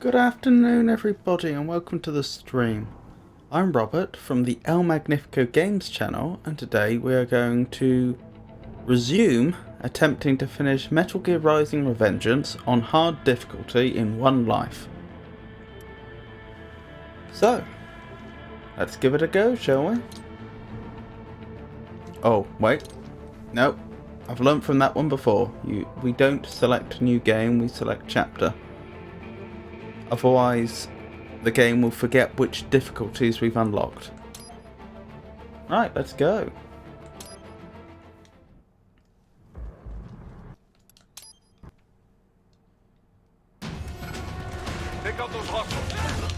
Good afternoon everybody and welcome to the stream. I'm Robert from the El Magnifico Games channel, and today we are going to resume attempting to finish Metal Gear Rising: Revengeance on hard difficulty in one life. So, let's give it a go, shall we? Oh, wait. Nope. I've learnt from that one before. We don't select new game, we select chapter. Otherwise, the game will forget which difficulties we've unlocked. Right, let's go. Take out those hostiles.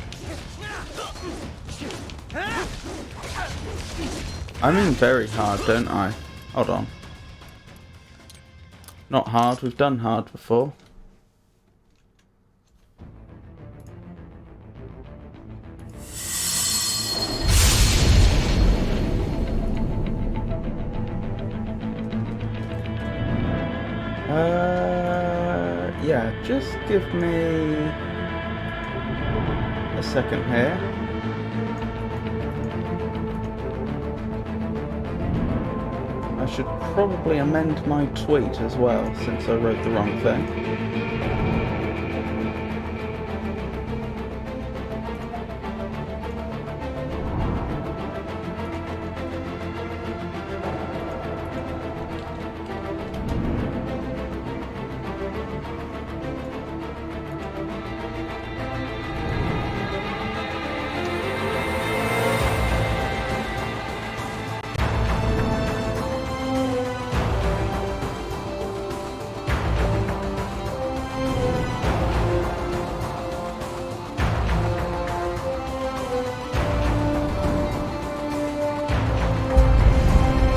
I mean very hard, don't I? Hold on. Not hard, we've done hard before. Yeah, just give me a second here. I should probably amend my tweet as well, since I wrote the wrong thing.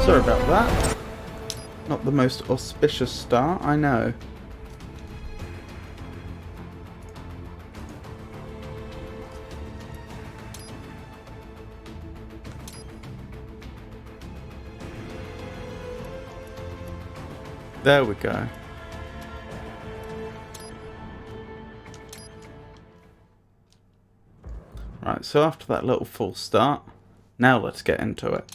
Sorry about that. Not the most auspicious start, I know. There we go. Right, so after that little false start, now let's get into it.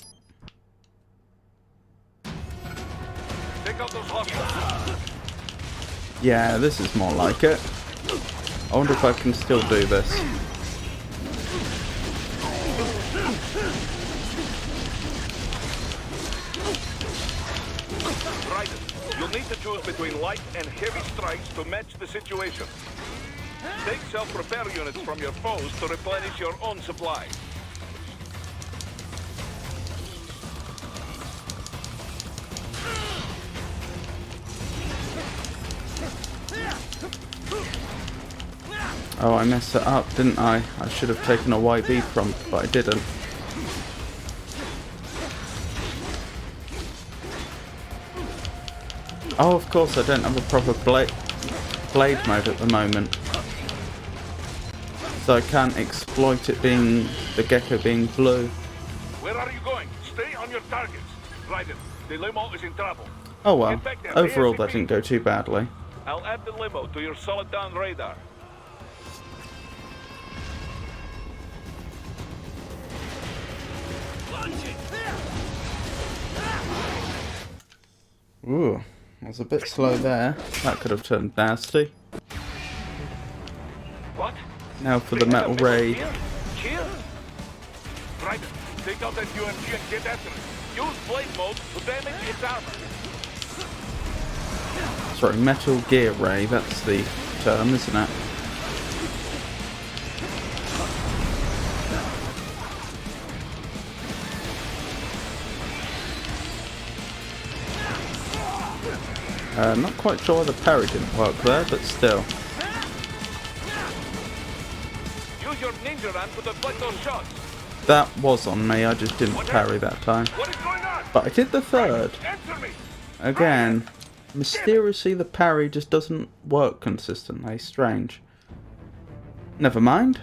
Yeah, this is more like it. I wonder if I can still do this. Right. You'll need to choose between light and heavy strikes to match the situation. Take self-repair units from your foes to replenish your own supply. Oh, I messed it up, didn't I? I should have taken a YB prompt, but I didn't. Oh, of course, I don't have a proper blade mode at the moment. So I can't exploit it being, the gecko being blue. Where are you going? Stay on your targets. Raiden, the limo is in trouble. Oh well, Get back there overall ASAP. that didn't go too badly. I'll add the limo to your solid down radar. Ooh, I was a bit slow there. That could have turned nasty. What? Now for the metal raid. Here? Raiden, take out that UMG and get after it. Use blade mode to damage its armor. Sorry, Metal Gear Ray, that's the term, isn't it? Not quite sure why the parry didn't work there, but still. Use your ninja run to deflect those shots. That was on me, I just didn't parry that time. What is going on? But I did the third. Answer me. Again, mysteriously the parry just doesn't work consistently. Strange. Never mind.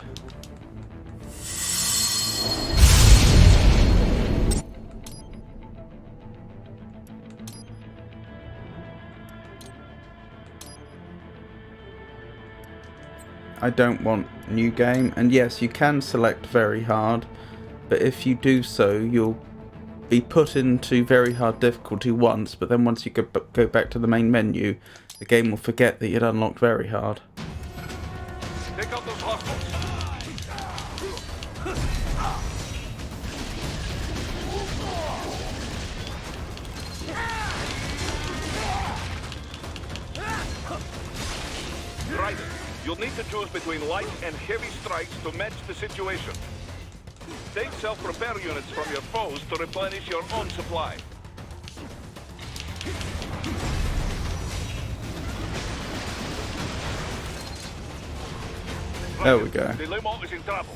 I don't want new game. And yes, you can select very hard, but if you do so, you'll be put into very hard difficulty once, but then once you go back to the main menu, the game will forget that you'd unlocked very hard. Take out those hostiles. Right. You'll need to choose between light and heavy strikes to match the situation. Take self-repair units from your foes to replenish your own supply. There we go. The limo is in trouble.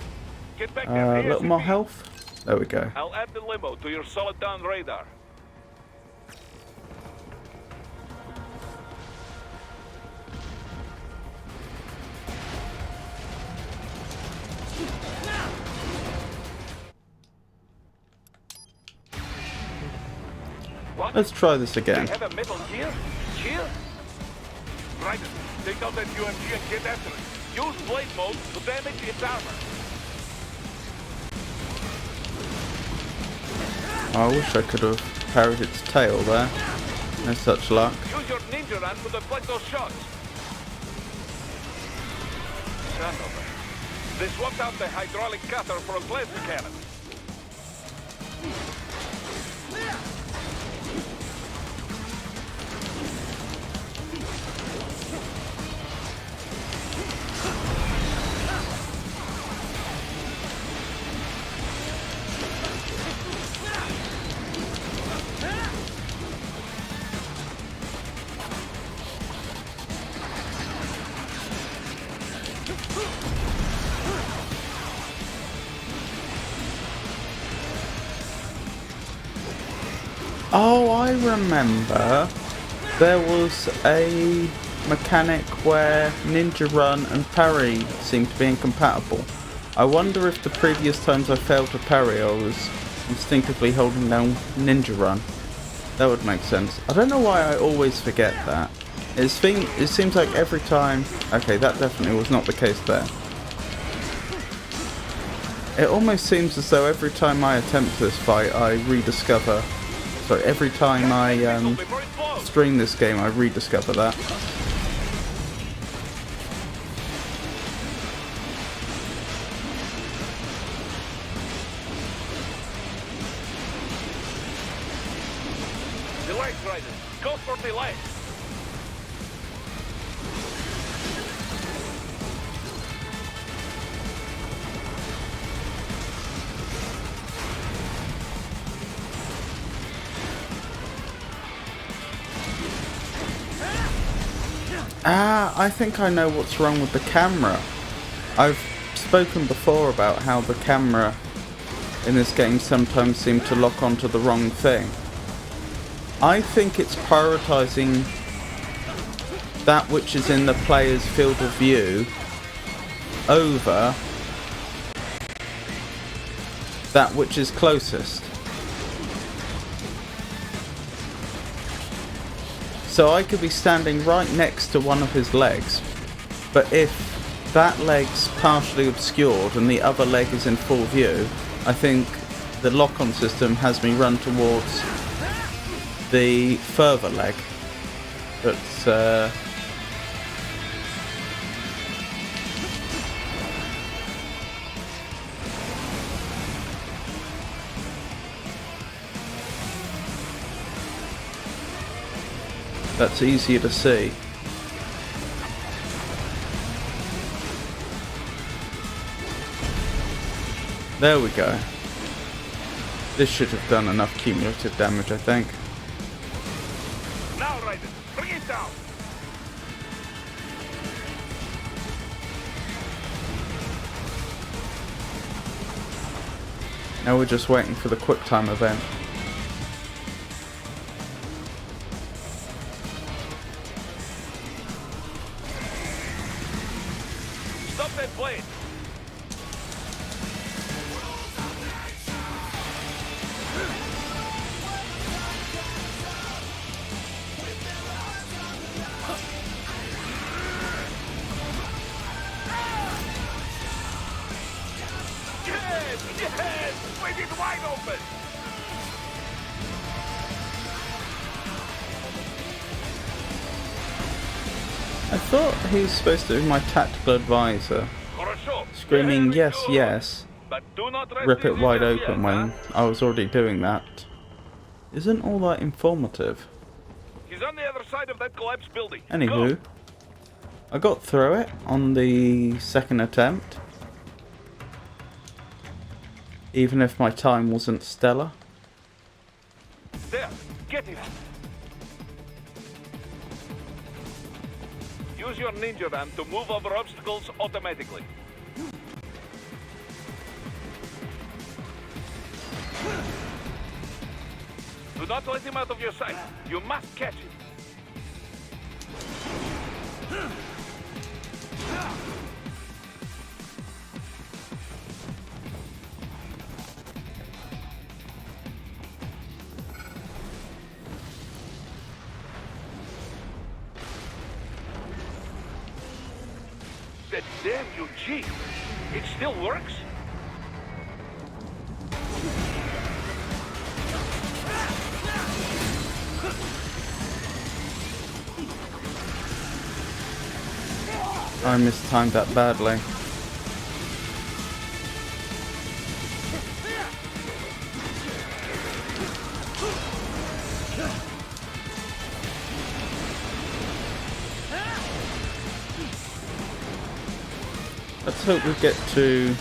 Get back A there. little more health. There we go. I'll add the limo to your solid down radar. What? Let's try this again. They have a metal gear? Gear? Right. Take out that UMG and get after it. Use blade mode to damage its armor. I wish I could have parried its tail there. No such luck. Use your ninja run to deflect those shots. Son of a... They swapped out the hydraulic cutter for a plasma cannon. Oh, I remember. There was a mechanic where Ninja Run and parry seemed to be incompatible. I wonder if the previous times I failed to parry, I was instinctively holding down Ninja Run. That would make sense. I don't know why I always forget that. It seems like every time... Okay, that definitely was not the case there. It almost seems as though every time I attempt this fight, I rediscover... Sorry, every time I stream this game, I rediscover that. The light riders, go for the light. I think I know what's wrong with the camera. I've spoken before about how the camera in this game sometimes seems to lock onto the wrong thing. I think it's prioritizing that which is in the player's field of view over that which is closest. So I could be standing right next to one of his legs, but if that leg's partially obscured and the other leg is in full view, I think the lock-on system has me run towards the further leg. But that's easier to see. There we go. This should have done enough cumulative damage, I think. Now, Raiden, bring it down. Now we're just waiting for the quick time event. Stop that blade. I thought he was supposed to be my tactical advisor, screaming yes, yes, But do not rest rip it easy wide just open yet, when I was already doing that. Isn't all that informative? He's on the other side of that collapsed building. Anywho, Go. I got through it on the second attempt, even if my time wasn't stellar. There, get him. Use your ninja van to move over obstacles automatically. Do not let him out of your sight. You must catch him. That damn you, G. It still works? I mistimed that badly. Let's hope we get to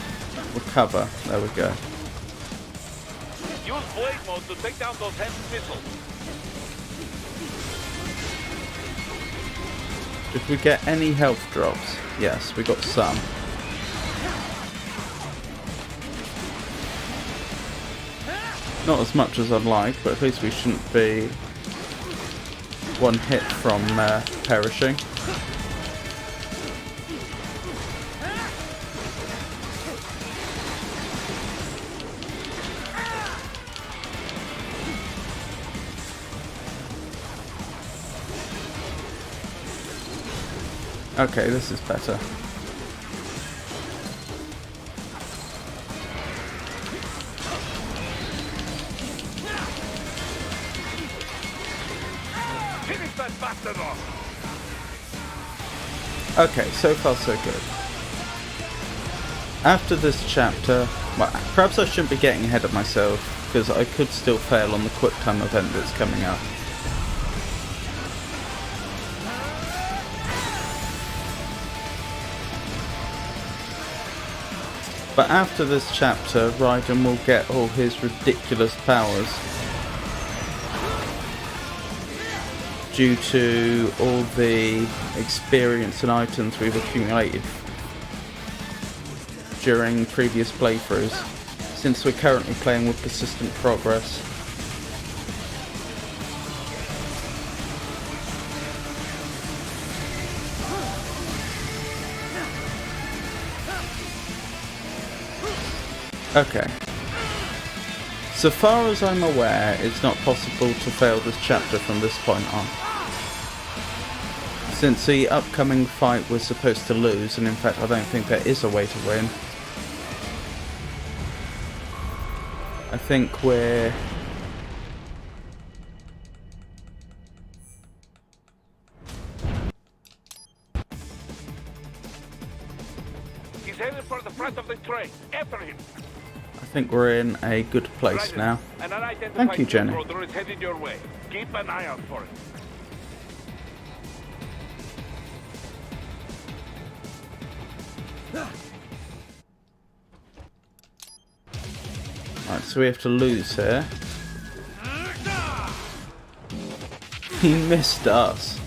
recover. There we go. Use blade mode to take down those heavy missiles. Did we get any health drops? Yes, we got some. Not as much as I'd like, but at least we shouldn't be one hit from perishing. Okay, this is better. Finish that bastard off. Okay, so far so good. After this chapter, well, perhaps I shouldn't be getting ahead of myself, because I could still fail on the quick time event that's coming up. But after this chapter, Raiden will get all his ridiculous powers due to all the experience and items we've accumulated during previous playthroughs, since we're currently playing with persistent progress. Okay. So far as I'm aware, it's not possible to fail this chapter from this point on. Since the upcoming fight we're supposed to lose, and in fact I don't think there is a way to win. I think we're... He's headed for the front of the train. After him. I think we're in a good place now. An unidentified Thank you, Jenny. Rotor is headed your way. Keep an eye out for it. Right, so we have to lose here. He missed us.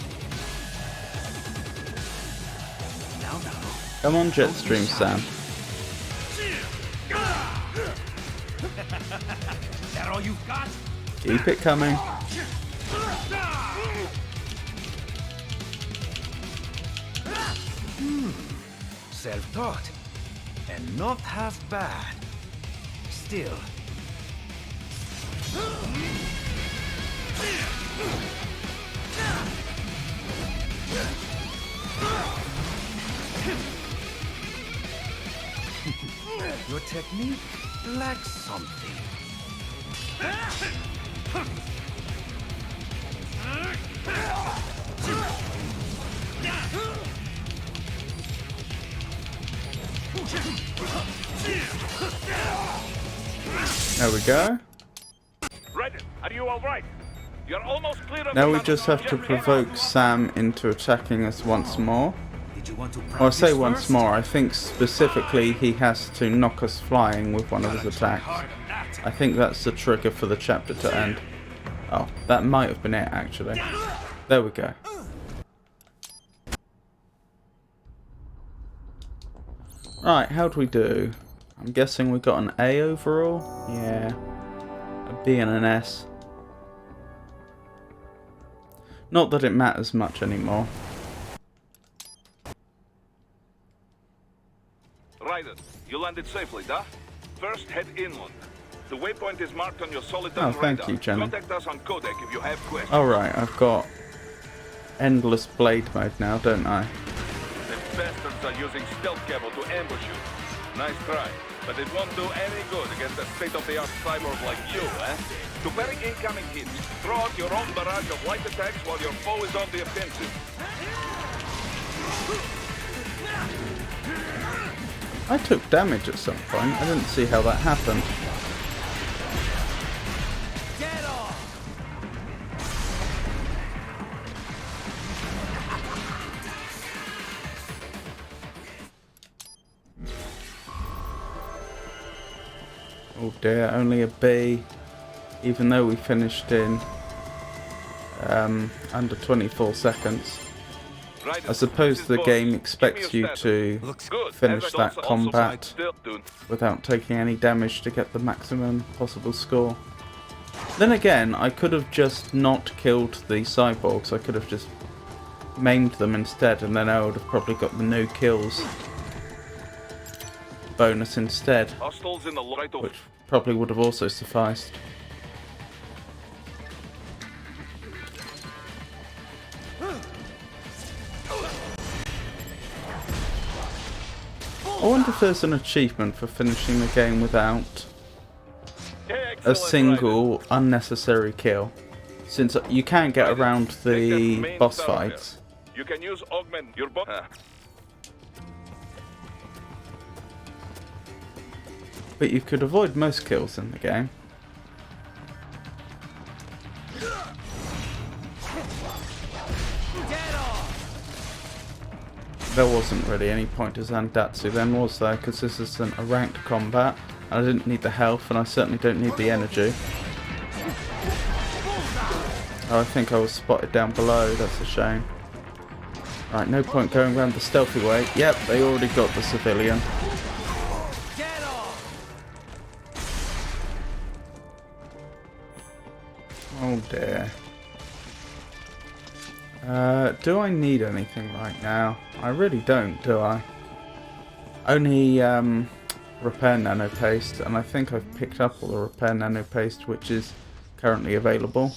Come on, Jetstream Sam. That all you've got? Keep it coming. Self-taught. And not half bad. Still. Your technique lacks something. There we go. Raiden, are you all right? You're almost clear of Now the we just have to provoke Sam into attacking us once more. Did you want to Or I say practice once first? more, I think specifically he has to knock us flying with one of his attacks. I think that's the trigger for the chapter to end. Oh, that might have been it actually. There we go. Right, how'd we do? I'm guessing we got an A overall? Yeah. A B and an S. Not that it matters much anymore. Raiden, you landed safely, da? First, head inland. The waypoint is marked on your solitary Oh, thank radar. you, Jenny. Contact us on codec if you have questions. Alright, I've got endless blade mode now, don't I? The bastards are using stealth cable to ambush you. Nice try, but it won't do any good against a state-of-the-art cyborg like you, eh? To parry incoming hits, throw out your own barrage of light attacks while your foe is on the offensive. I took damage at some point. I didn't see how that happened. Get off! Oh dear, only a B. Even though we finished in under 24 seconds. Raiden, I suppose this is the Boris. game Give me expects your you status. to Looks Good. finish As that also combat still, dude. without taking any damage to get the maximum possible score. Then again, I could have just not killed the cyborgs. I could have just maimed them instead, and then I would have probably got the no kills bonus instead, Hostiles in the light of... which probably would have also sufficed. I wonder if there's an achievement for finishing the game without a Excellent, single unnecessary kill, since you can get Raiden, around take the that main boss thoroughfare. fights. You can use augment your But you could avoid most kills in the game. There wasn't really any point to Zandatsu then, was there? Because this isn't a ranked combat. And I didn't need the health, and I certainly don't need the energy. Oh, I think I was spotted down below. That's a shame. Right, no point going around the stealthy way. Yep, they already got the civilian. Oh dear. Do I need anything right now? I really don't, do I? Only repair nano paste, and I think I've picked up all the repair nano paste which is currently available.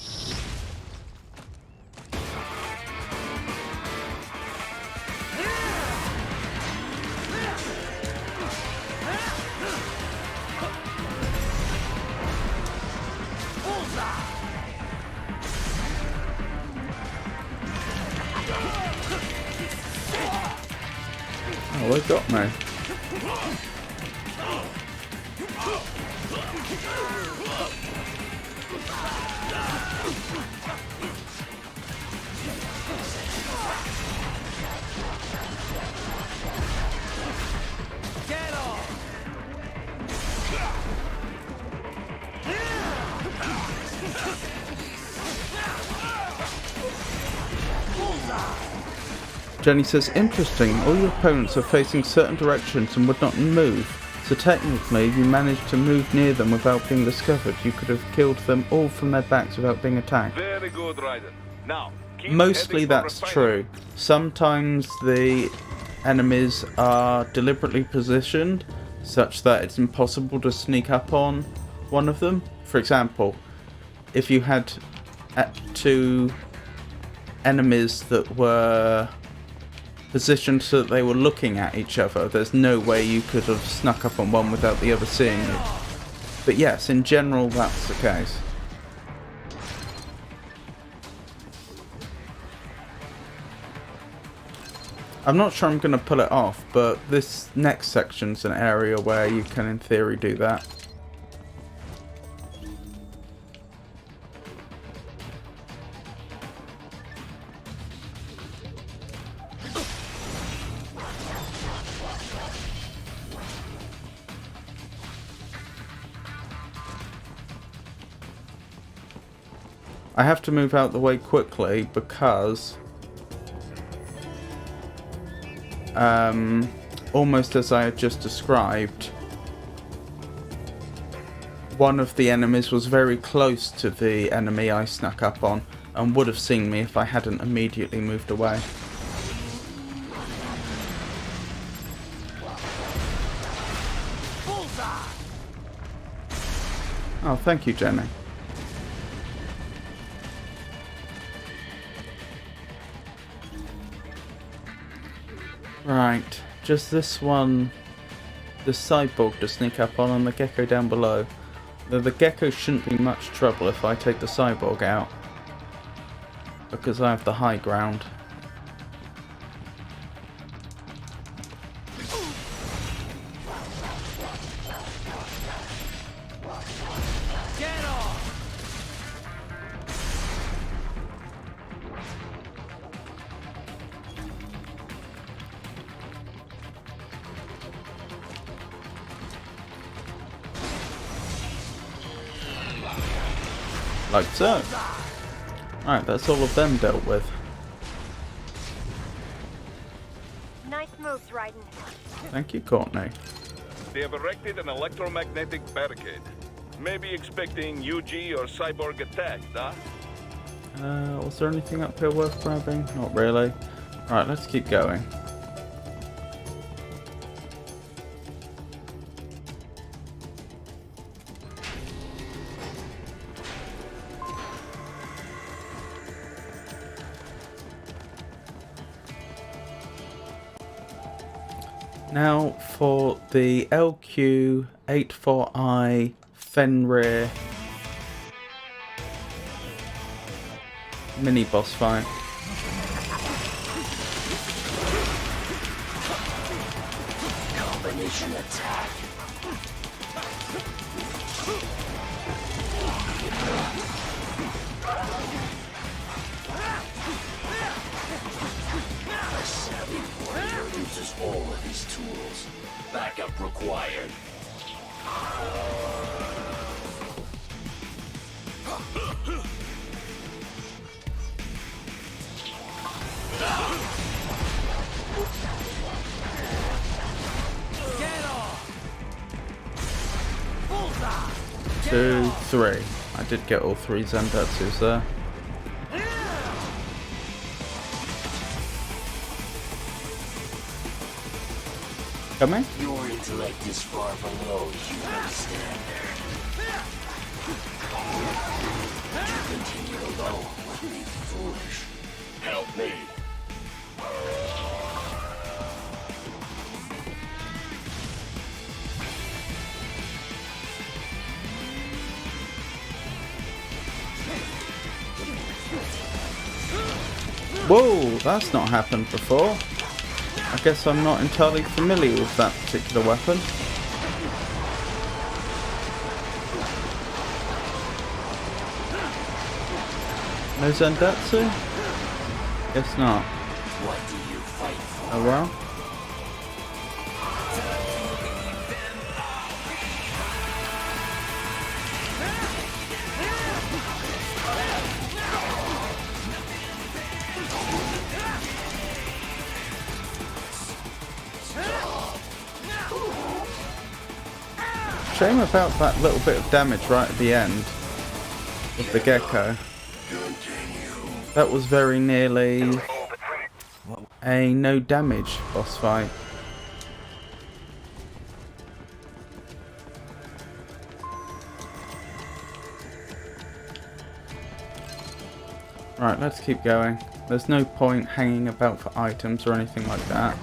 Oh, they got me. Jenny says, interesting, all your opponents are facing certain directions and would not move. So technically, you managed to move near them without being discovered. You could have killed them all from their backs without being attacked. Very good, Raiden. Now, keep Mostly heading for that's refinery. true. Sometimes the enemies are deliberately positioned such that it's impossible to sneak up on one of them. For example, if you had two enemies that were positioned so that they were looking at each other, there's no way you could have snuck up on one without the other seeing you. But yes, in general that's the case. I'm not sure I'm going to pull it off, but this next section's an area where you can, in theory, do that. I have to move out the way quickly because almost as I had just described, one of the enemies was very close to the enemy I snuck up on and would have seen me if I hadn't immediately moved away. Oh, thank you, Jenny. Right, just this one, the cyborg to sneak up on and the gecko down below. Though the gecko shouldn't be much trouble if I take the cyborg out, because I have the high ground. Get off! Like so. Alright, that's all of them dealt with. Nice moves, Raiden. Thank you, Courtney. They have erected an electromagnetic barricade. Maybe expecting UG or cyborg attacks, huh? Was there anything up here worth grabbing? Not really. Alright, let's keep going. Now for the LQ84I Fenrir mini boss fight. Combination attack. A savvy warrior uses all of his tools. Backup required. Get off! Bullseye! 2, 3. I did get all 3 Zendatsus there. Coming? Your intellect is far below human standard. To continue alone would be foolish. Help me. Whoa, that's not happened before. I guess I'm not entirely familiar with that particular weapon. No Zendatsu? Guess not. What do you fight for? Oh well. Shame about that little bit of damage right at the end with the gecko. That was very nearly a no damage boss fight. Right, let's keep going. There's no point hanging about for items or anything like that.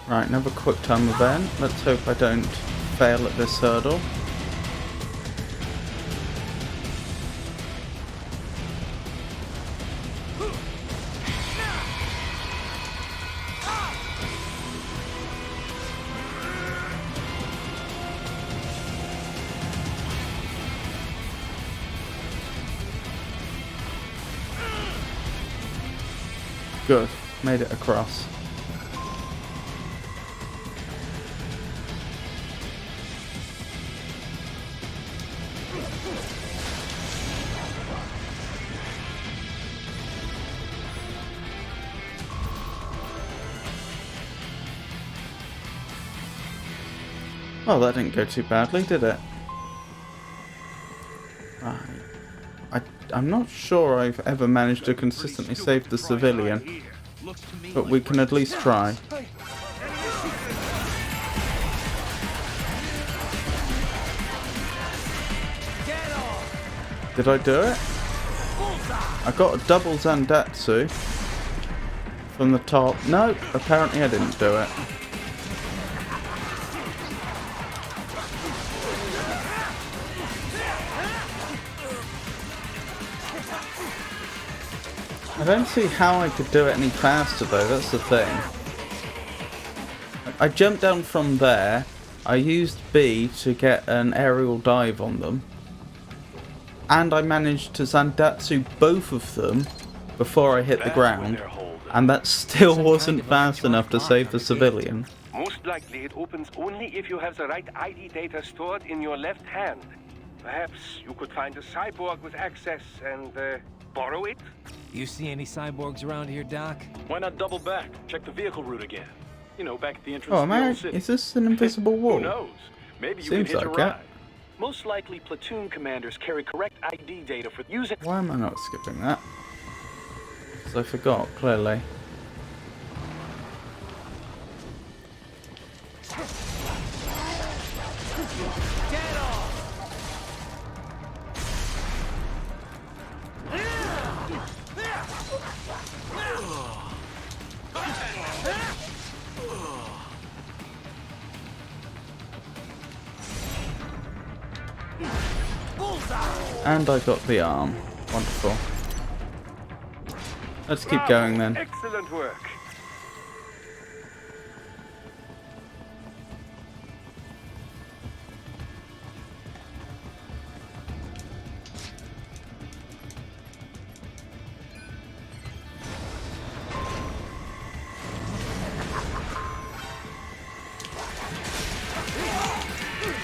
Right, another quick time event. Let's hope I don't fail at this hurdle. Good, made it across. Well, that didn't go too badly, did it? Right. I'm not sure I've ever managed to consistently save the civilian, but we can at least try. Did I do it? I got a double Zandatsu from the top. No, apparently I didn't do it. I don't see how I could do it any faster though, that's the thing. I jumped down from there, I used B to get an aerial dive on them, and I managed to Zandatsu both of them before I hit the ground, and that still wasn't fast enough to save the civilian. Most likely it opens only if you have the right ID data stored in your left hand. Perhaps you could find a cyborg with access and borrow it? You see any cyborgs around here, Doc? Why not double back? Check the vehicle route again. You know, back at the entrance Oh, to the man, old city. is this an invisible wall? Who knows? Maybe you Seems can hitch like a it. ride. Most likely, platoon commanders carry correct ID data for using. Why am I not skipping that? Because I forgot, clearly. Get off! And I got the arm. Wonderful. Let's keep going then. Excellent work.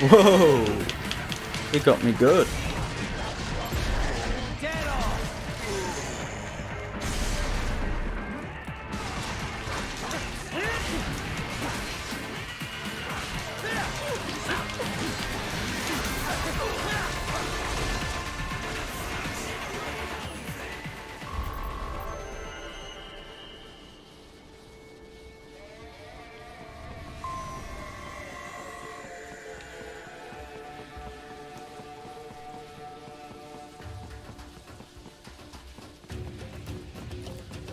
Whoa! He got me good. Get off!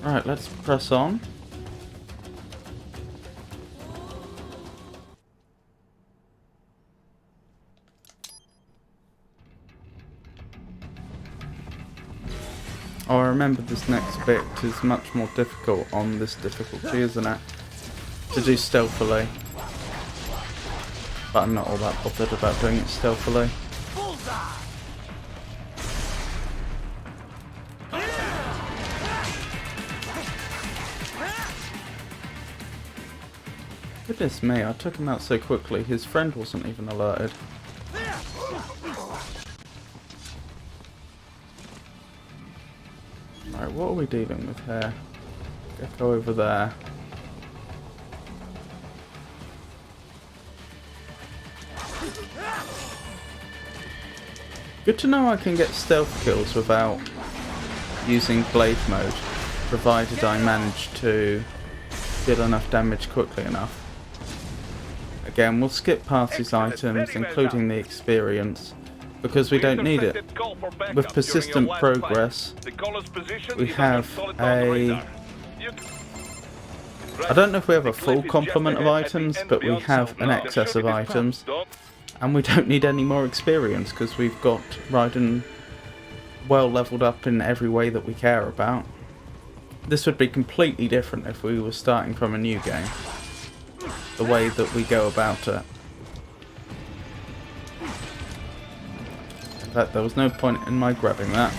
Alright, let's press on. Oh, I remember this next bit is much more difficult on this difficulty, isn't it? To do stealthily. But I'm not all that bothered about doing it stealthily. Goodness me, I took him out so quickly, his friend wasn't even alerted. Alright, what are we dealing with here? Gecko over there. Good to know I can get stealth kills without using blade mode, provided I manage to deal enough damage quickly enough. Again, we'll skip past these items, including the experience, because we don't need it. With persistent progress, we have a I don't know if we have a full complement of items, but we have an excess of items. And we don't need any more experience because we've got Raiden well leveled up in every way that we care about. This would be completely different if we were starting from a new game. The way that we go about it. In fact, there was no point in my grabbing that.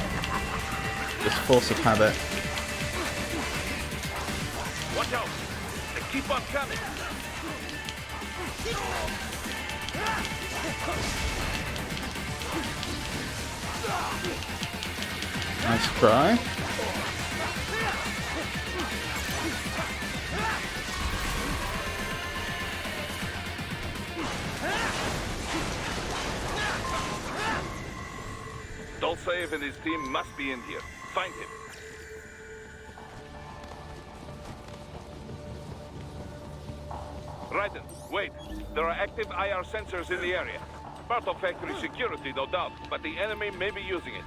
Just force of habit. Watch out! They keep on coming! Nice try. Dolsaev and his team must be in here. Find him. Raiden, wait. There are active IR sensors in the area. Part of factory security, no doubt, but the enemy may be using it.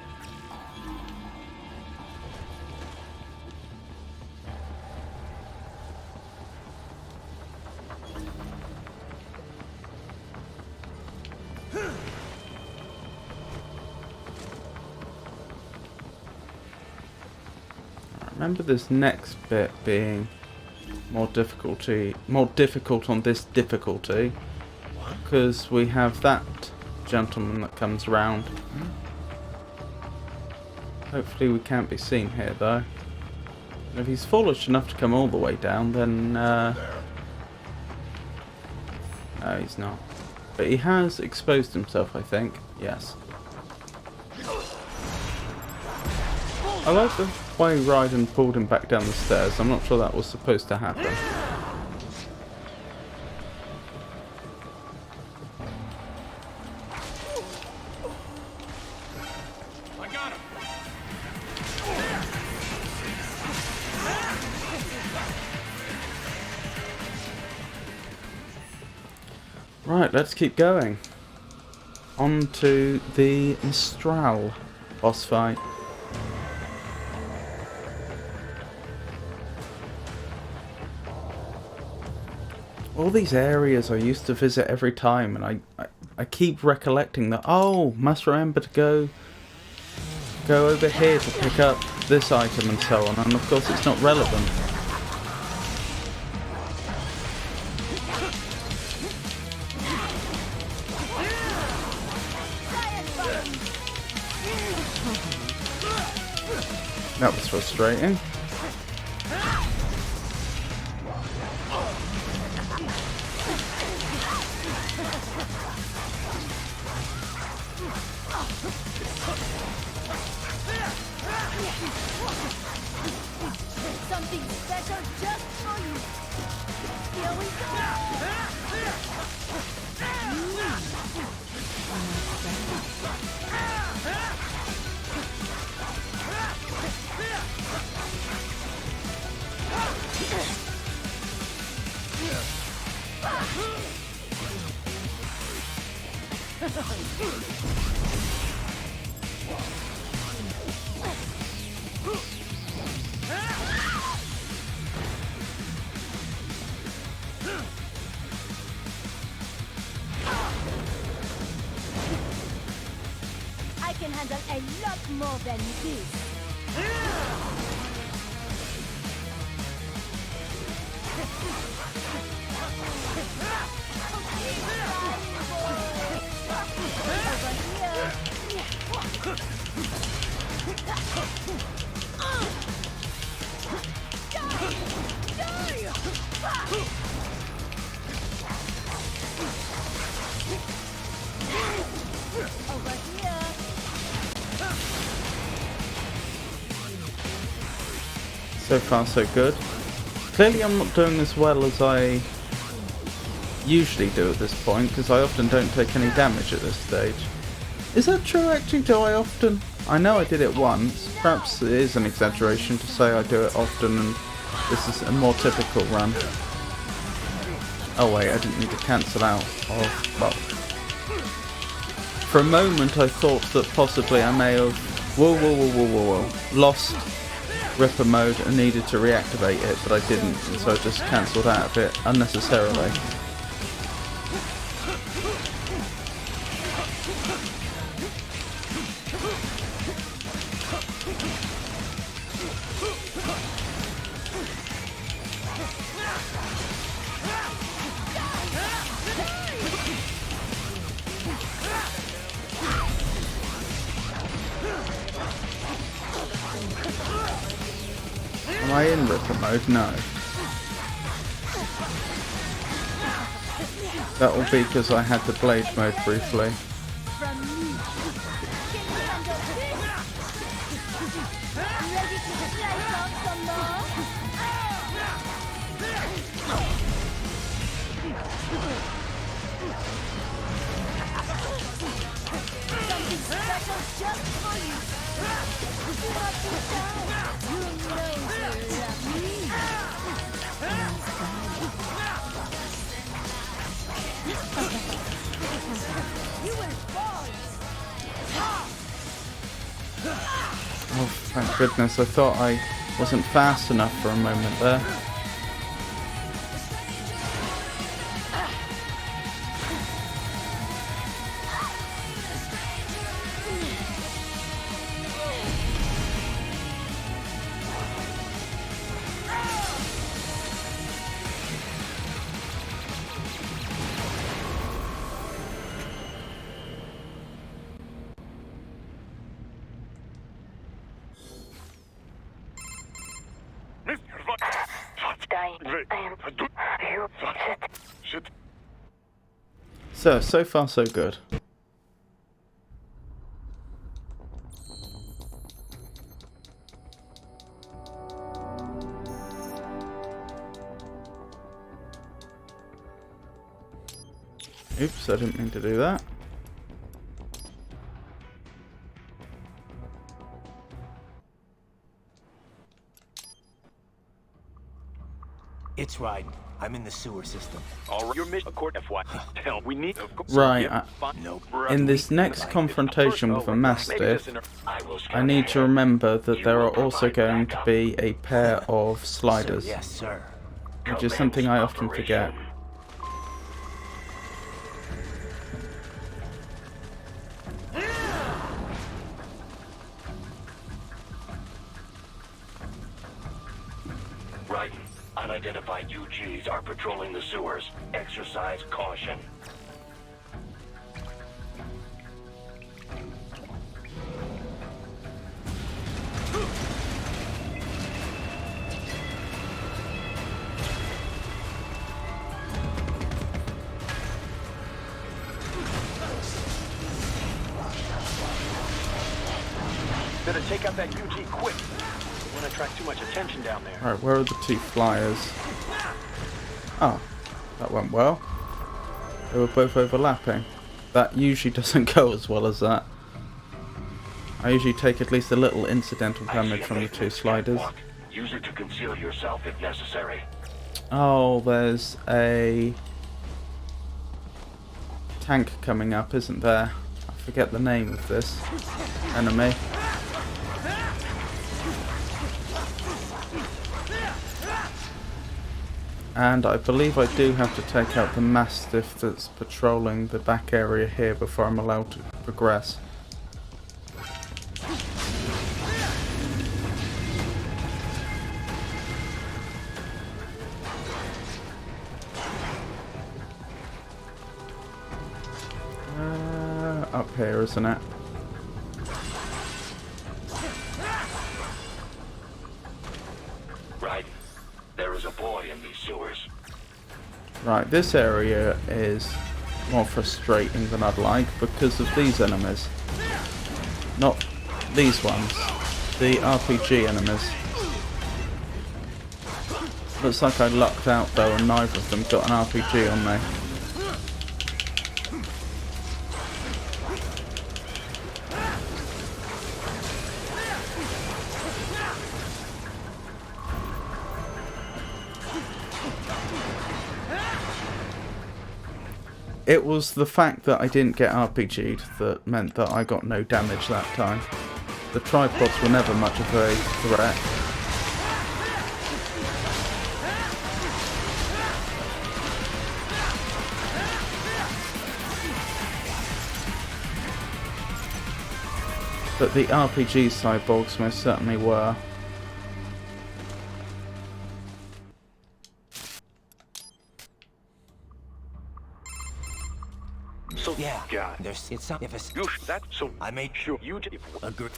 I remember this next bit being more difficult on this difficulty, because we have that gentleman that comes around. Hopefully we can't be seen here though. And if he's foolish enough to come all the way down, then no, he's not. But he has exposed himself, I think. Yes. I like the way Raiden pulled him back down the stairs. I'm not sure that was supposed to happen. I got him! Right, let's keep going. On to the Mistral boss fight. All these areas I used to visit every time, and I keep recollecting that, oh, must remember to go over here to pick up this item and so on, and of course it's not relevant. That was frustrating. Something special just for you. Here we I can handle a lot more than this. So far so good. Clearly I'm not doing as well as I usually do at this point, because I often don't take any damage at this stage. Is that true actually? Do I often? I know I did it once. Perhaps it is an exaggeration to say I do it often and this is a more typical run. Oh wait, I didn't need to cancel out of... well... For a moment I thought that possibly I may have... Whoa, lost Ripper mode and needed to reactivate it, but I didn't, and so I just cancelled out of it unnecessarily. Am I in Ripper mode? No. That will be because I had the blade mode briefly. From me. Can you handle this? Ready to slice off some more? Something special just for you. Not too shy. You know you love me. You will fall. Oh, thank goodness. I thought I wasn't fast enough for a moment there. So far so good. Oops, I didn't mean to do that. It's right. I'm in the sewer system. All right, your mission, according to FY. Tell we need. Right, Nope. in this next confrontation with a Mastiff, I need to remember that there are also going to be a pair of sliders, Yes, sir. which is something I often forget. Right. Unidentified UGs are patrolling the sewers. Exercise caution. Better take out that UG quick. Don't want to attract too much attention down there. Right, where are the two flyers? Oh, that went well. They were both overlapping. That usually doesn't go as well as that. I usually take at least a little incidental damage from the two sliders. Use it to conceal yourself if necessary. Oh, there's a tank coming up, isn't there? I forget the name of this enemy. And I believe I do have to take out the Mastiff that's patrolling the back area here before I'm allowed to progress. Up here, isn't it? Right. There is a boy in these sewers. Right, this area is more frustrating than I'd like because of these enemies. Not these ones, the RPG enemies. Looks like I lucked out though and neither of them got an RPG on me. It was the fact that I didn't get RPG'd that meant that I got no damage that time. The tripods were never much of a threat. But the RPG cyborgs most certainly were. So yeah, God. it's not if it's You that so I made sure you did. agree.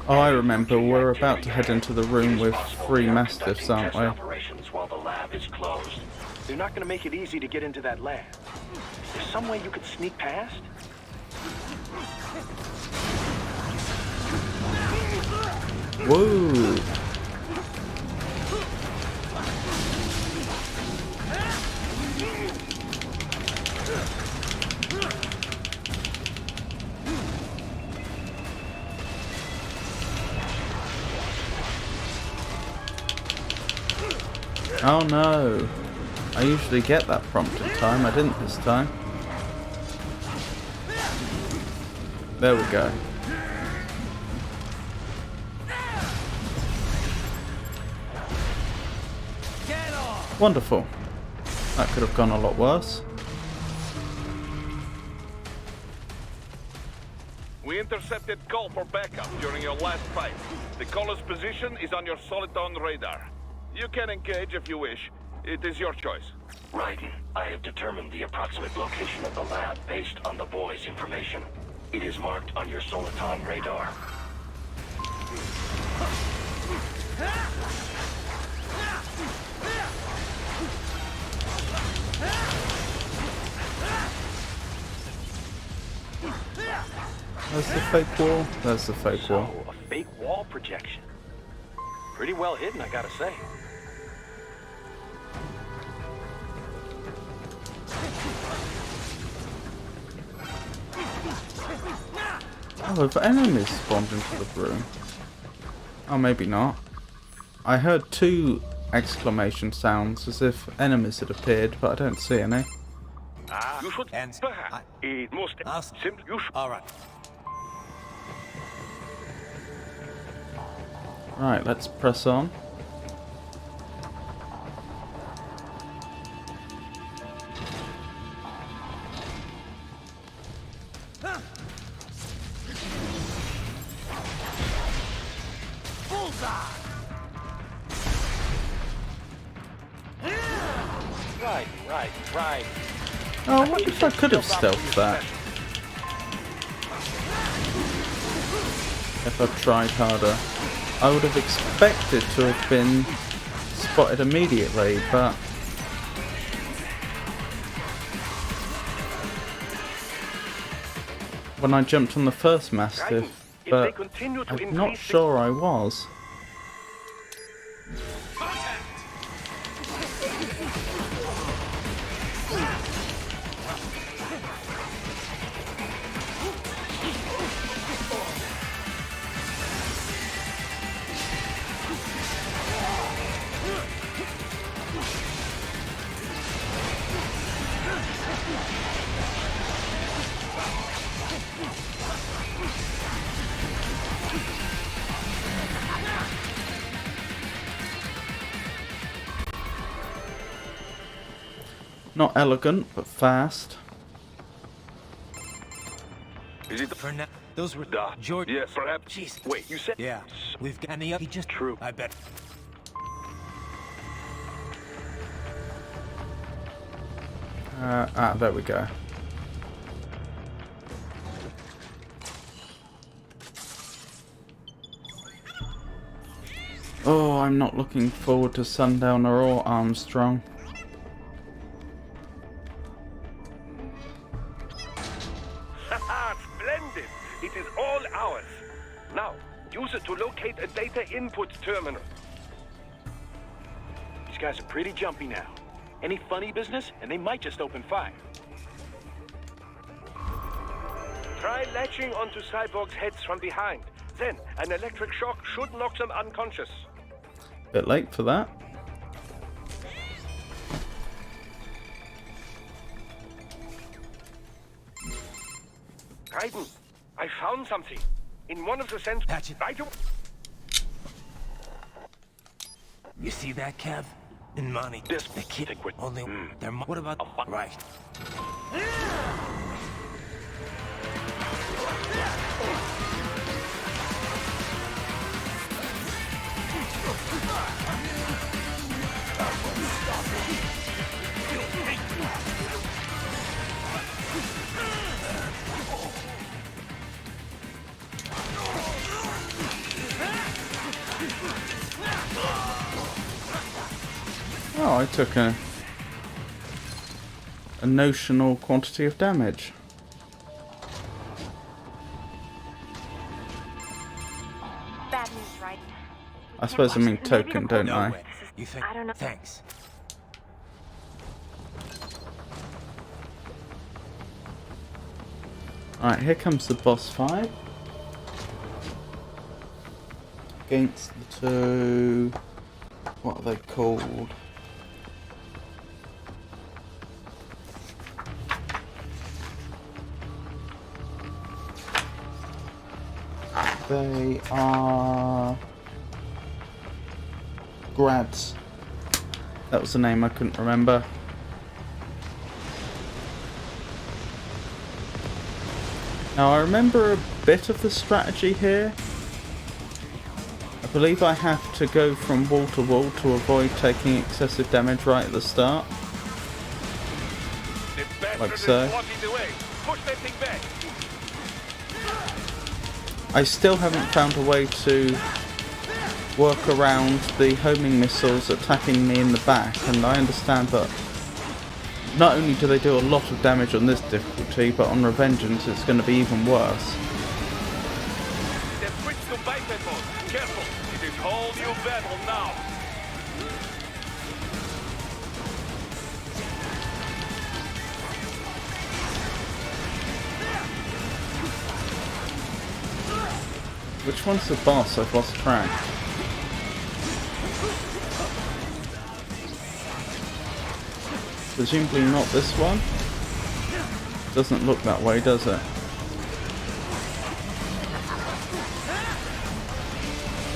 Oh, I remember, we're about to head into the room with 3 Mastiffs, aren't we? Operations while the lab is closed. They're not gonna make it easy to get into that lab. Is there some way you could sneak past? Whoa! Oh no! I usually get that prompt in time, I didn't this time. There we go. Wonderful. That could have gone a lot worse. We intercepted call for backup during your last fight. The caller's position is on your Soliton radar. You can engage if you wish. It is your choice. Raiden, I have determined the approximate location of the lab based on the boy's information. It is marked on your Soliton radar. There's the fake wall. There's the fake wall. So, a fake wall projection. Pretty well hidden, I gotta say. Oh, have enemies spawned into the room? Oh, maybe not. I heard 2 exclamation sounds as if enemies had appeared, but I don't see any. You should And perhaps. It must simply you should. All right. Right, let's press on. Right. Oh, I wonder if I could have stealthed that. If I'd tried harder. I would have expected to have been spotted immediately, but when I jumped on the first Mastiff, but I'm not sure I was. Not elegant, but fast. Is it For now, those were the Jordan. Yes, perhaps. Jeez. Wait, you said Yeah, we've got any up. He just True. I bet. There we go. Oh, I'm not looking forward to Sundowner or Armstrong. Haha, splendid! It is all ours. Now, use it to locate a data input terminal. These guys are pretty jumpy now. Any funny business, and they might just open fire. Try latching onto cyborgs' heads from behind. Then, an electric shock should knock them unconscious. Bit late for that. Raiden, I found something. In one of the sensors. Patch it. Right. You see that, Kev? And money. This They keep liquid. only. They're. What about? Right. Oh, I took a notional quantity of damage. Bad news, right? I suppose I mean token, don't No I? way. You think? I don't know. Thanks. Alright, here comes the boss fight. Against the two... what are they called? They are... Grads. That was the name I couldn't remember. Now I remember a bit of the strategy here. I believe I have to go from wall to wall to avoid taking excessive damage right at the start. This bastard Like is so. blocking the way. Push that thing back. I still haven't found a way to work around the homing missiles attacking me in the back, and I understand that not only do they do a lot of damage on this difficulty, but on Revengeance it's going to be even worse. They've switched to biped mode. Careful. It is whole new battle now. Which one's the boss? I've lost track. Presumably not this one. Doesn't look that way, does it?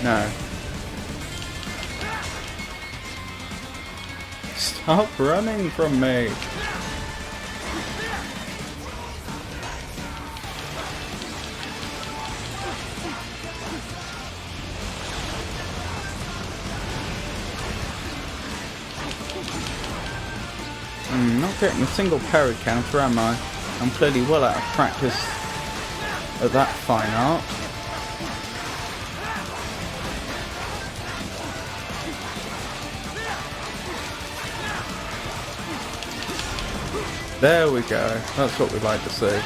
No. Stop running from me! Not getting a single parry counter, am I? I'm clearly well out of practice at that fine art. There we go. That's what we like to see.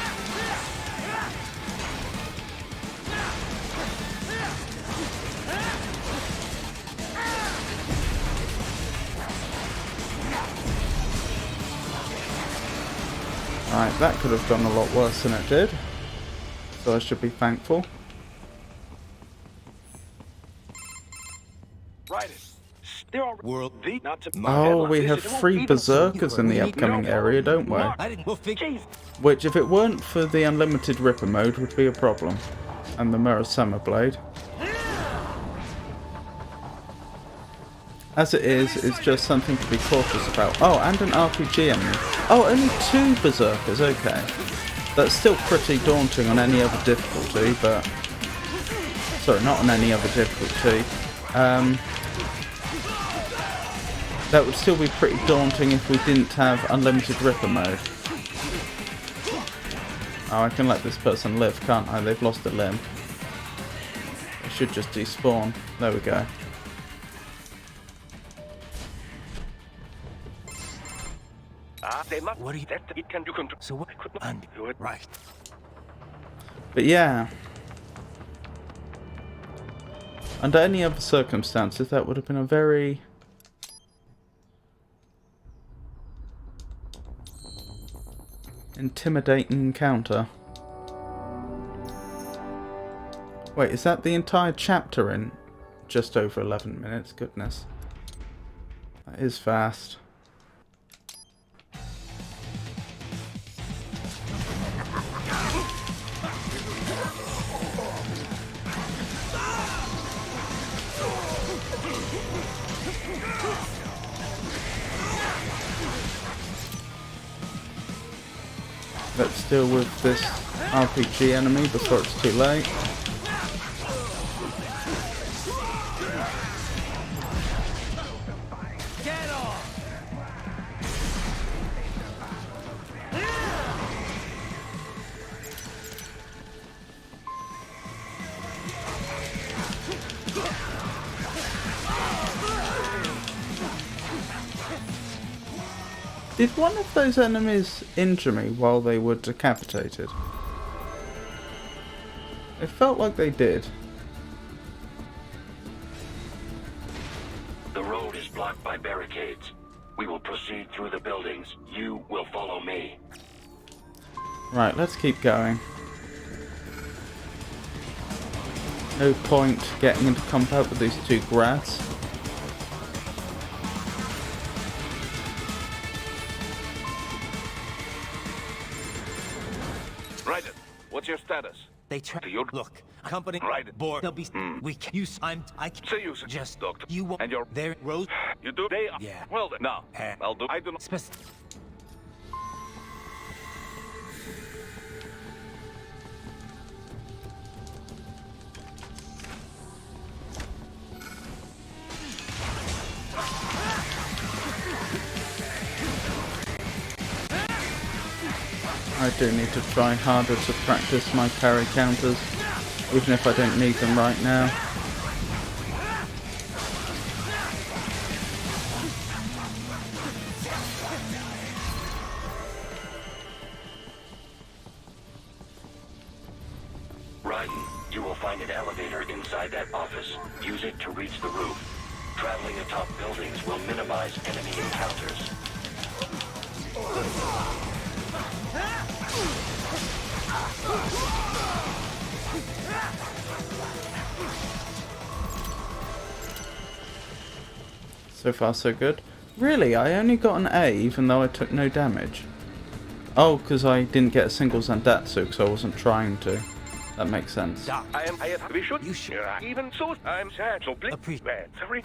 Right, that could have gone a lot worse than it did, so I should be thankful. Right. There are World. not to. Oh, we have 3 berserkers in the upcoming area, don't we? I didn't. We'll figure. Which, if it weren't for the unlimited Ripper mode, would be a problem. And the Mirror Summer Blade. As it is, it's just something to be cautious about. Oh, and an RPG enemy. Oh, only 2 berserkers, okay. That's still pretty daunting on any other difficulty, but... Sorry, not on any other difficulty. That would still be pretty daunting if we didn't have unlimited Ripper mode. Oh, I can let this person live, can't I? They've lost a limb. They should just despawn. There we go. They must. What do you? That it can do control. So what? I could not And do it. right. But yeah. Under any other circumstances, that would have been a very... intimidating encounter. Wait, is that the entire chapter in just over 11 minutes? Goodness. That is fast. let's deal with this RPG enemy before it's too late. Did one of those enemies injure me while they were decapitated? It felt like they did. The road is blocked by barricades. We will proceed through the buildings. You will follow me. Right, let's keep going. No point getting into combat with these two grads. Raiden, what's your status? They try. You're... Look, company. Raiden. Board. They'll be. We can use. I. See you, Just doctor. You won't. And your... There. Rose. You do? They are... Yeah. Well then. No. I'll do... I do not... I do need to try harder to practice my parry counters, even if I don't need them right now. Raiden, you will find an elevator inside that office. Use it to reach the roof. Traveling atop buildings will minimize enemy encounters. So far so good. Really, I only got an A even though I took no damage. Oh, because I didn't get a single Zandatsu because I wasn't trying to. That makes sense. We should. You should. Even so, I'm sad. So please. Appreciate. Sorry.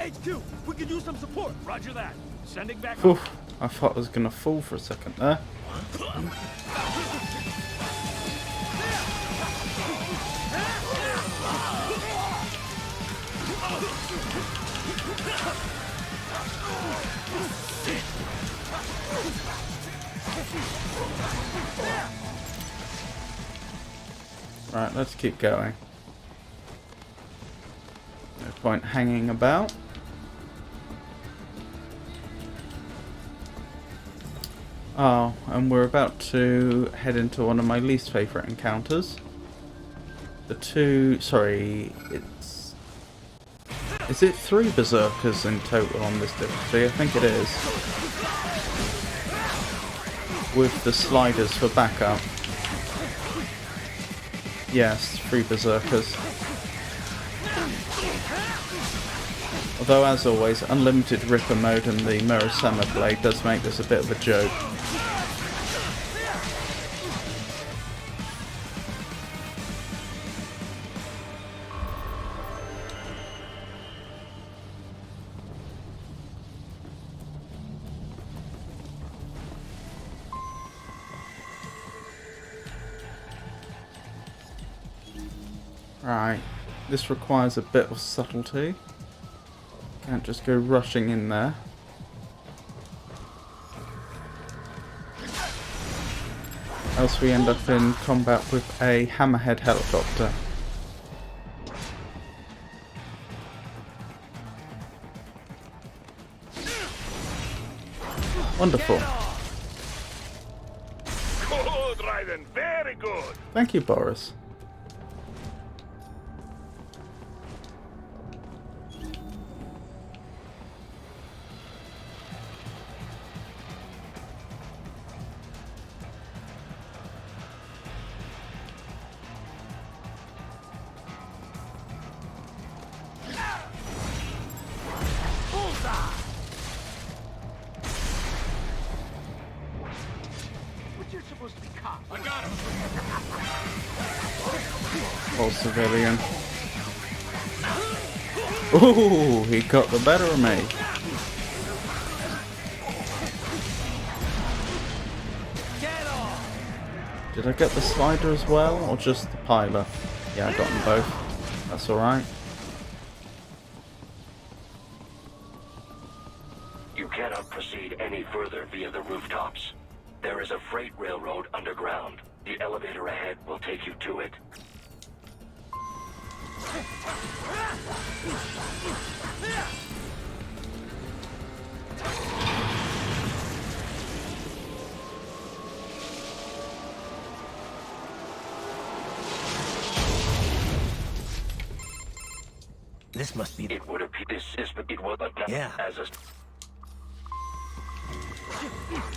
HQ, we could use some support. Roger that. Sending back. Oof, I thought I was going to fall for a second there. Right, let's keep going. No point hanging about. Oh, and we're about to head into one of my least favourite encounters. The two... sorry, it's... is it 3 berserkers in total on this difficulty? I think it is. With the sliders for backup. Yes, 3 berserkers. Although, as always, unlimited Ripper mode and the Murasama blade does make this a bit of a joke. Right, this requires a bit of subtlety. Can't just go rushing in there. Else we end up in combat with a hammerhead helicopter. Wonderful. Good, Raiden. Very good. Thank you, Boris. Poor civilian. Ooh, he got the better of me. Did I get the slider as well, or just the piler? Yeah, I got them both. That's alright. You cannot proceed any further via the rooftops. There is a freight railroad underground. The elevator ahead will take you to it. This must be. It would appear this is, but it was but Yeah. as a.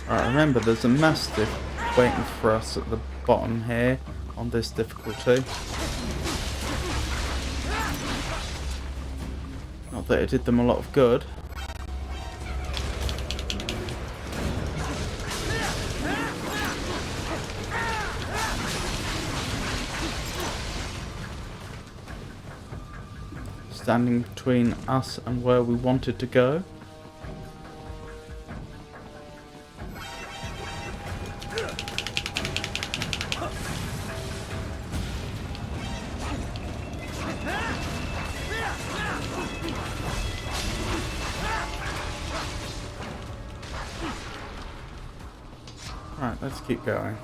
Alright, remember there's a mastiff waiting for us at the bottom here on this difficulty. Not that it did them a lot of good. Standing between us and where we wanted to go. Right, let's keep going.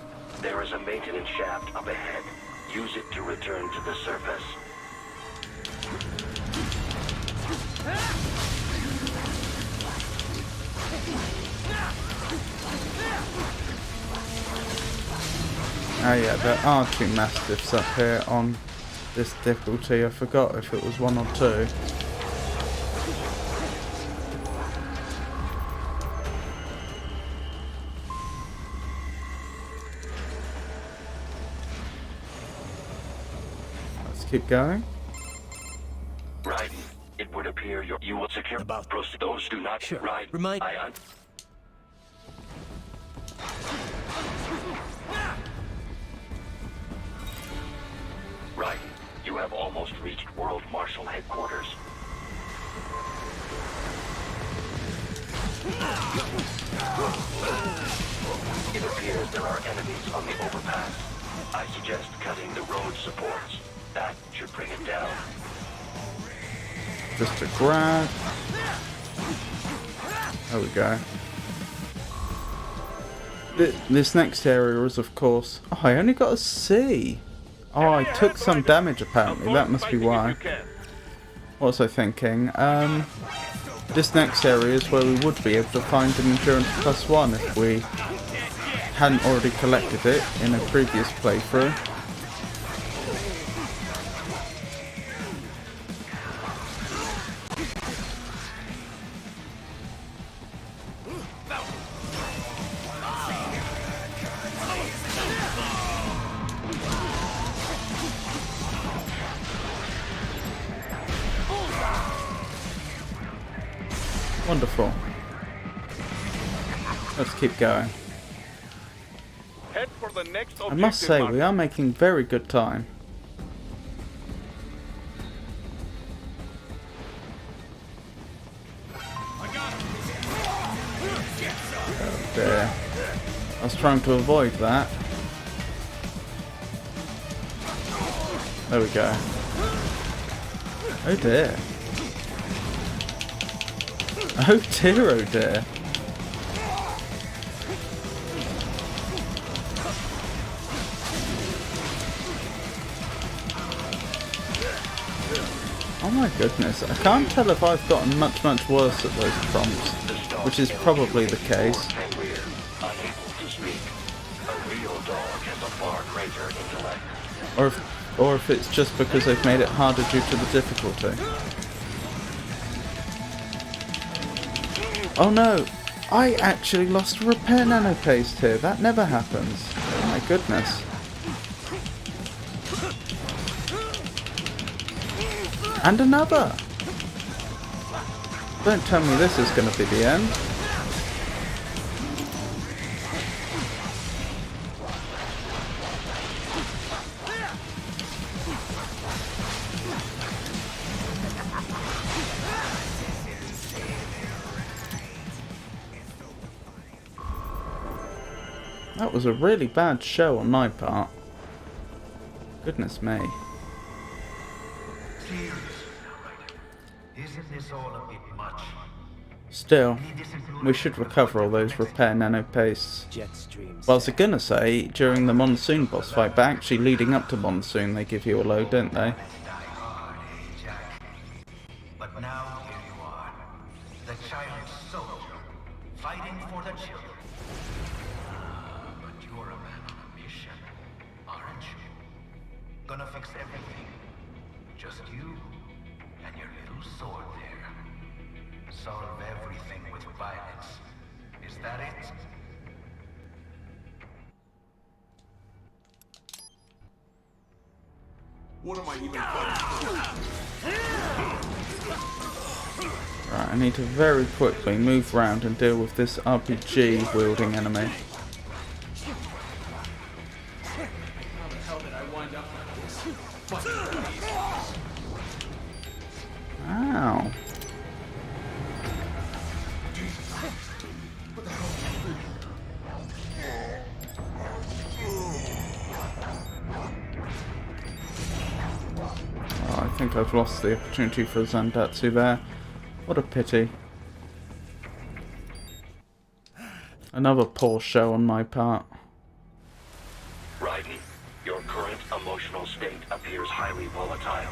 There is a maintenance shaft up ahead. Use it to return to the surface. Oh yeah, there are two mastiffs up here on this difficulty. I forgot if it was one or two. Let's keep going. Right. It would appear you will secure About- those do not Sure. ride. Remind- Right. You have almost reached World Marshal Headquarters. It appears there are enemies on the overpass. I suggest cutting the road supports. That should bring it down. Just a grab. There we go. This next area is, of course... Oh, I only got a C. Oh, I took some damage apparently. That must be why. What was I thinking? This next area is where we would be able to find an endurance +1 if we hadn't already collected it in a previous playthrough. Wonderful. Let's keep going. Head for the next I must say, objective we are making very good time. Oh dear. I was trying to avoid that. There we go. Oh dear. Oh dear, oh dear. Oh my goodness, I can't tell if I've gotten much worse at those prompts, which is probably the case. And we're unable to speak. A real dog has a far greater intellect. Or if it's just because they've made it harder due to the difficulty. Oh no! I actually lost a repair nano paste here. That never happens. Oh my goodness. And another! Don't tell me this is going to be the end. That was a really bad show on my part. Goodness me. Isn't this all a bit much? Still, we should recover all those repair nano pastes. Well, I was gonna say, during the Monsoon boss fight, but actually leading up to Monsoon they give you a load, don't they? But now here you are, the child soldier, fighting for the children. But you're a man on a mission, aren't you? Gonna fix everything. Just you and your little sword there. Solve everything with violence. Is that it? What am I even fighting for? Right, I need to very quickly move around and deal with this RPG wielding enemy. Ow. Oh, I think I've lost the opportunity for Zandatsu there. What a pity. Another poor show on my part. Raiden, your current emotional state appears highly volatile.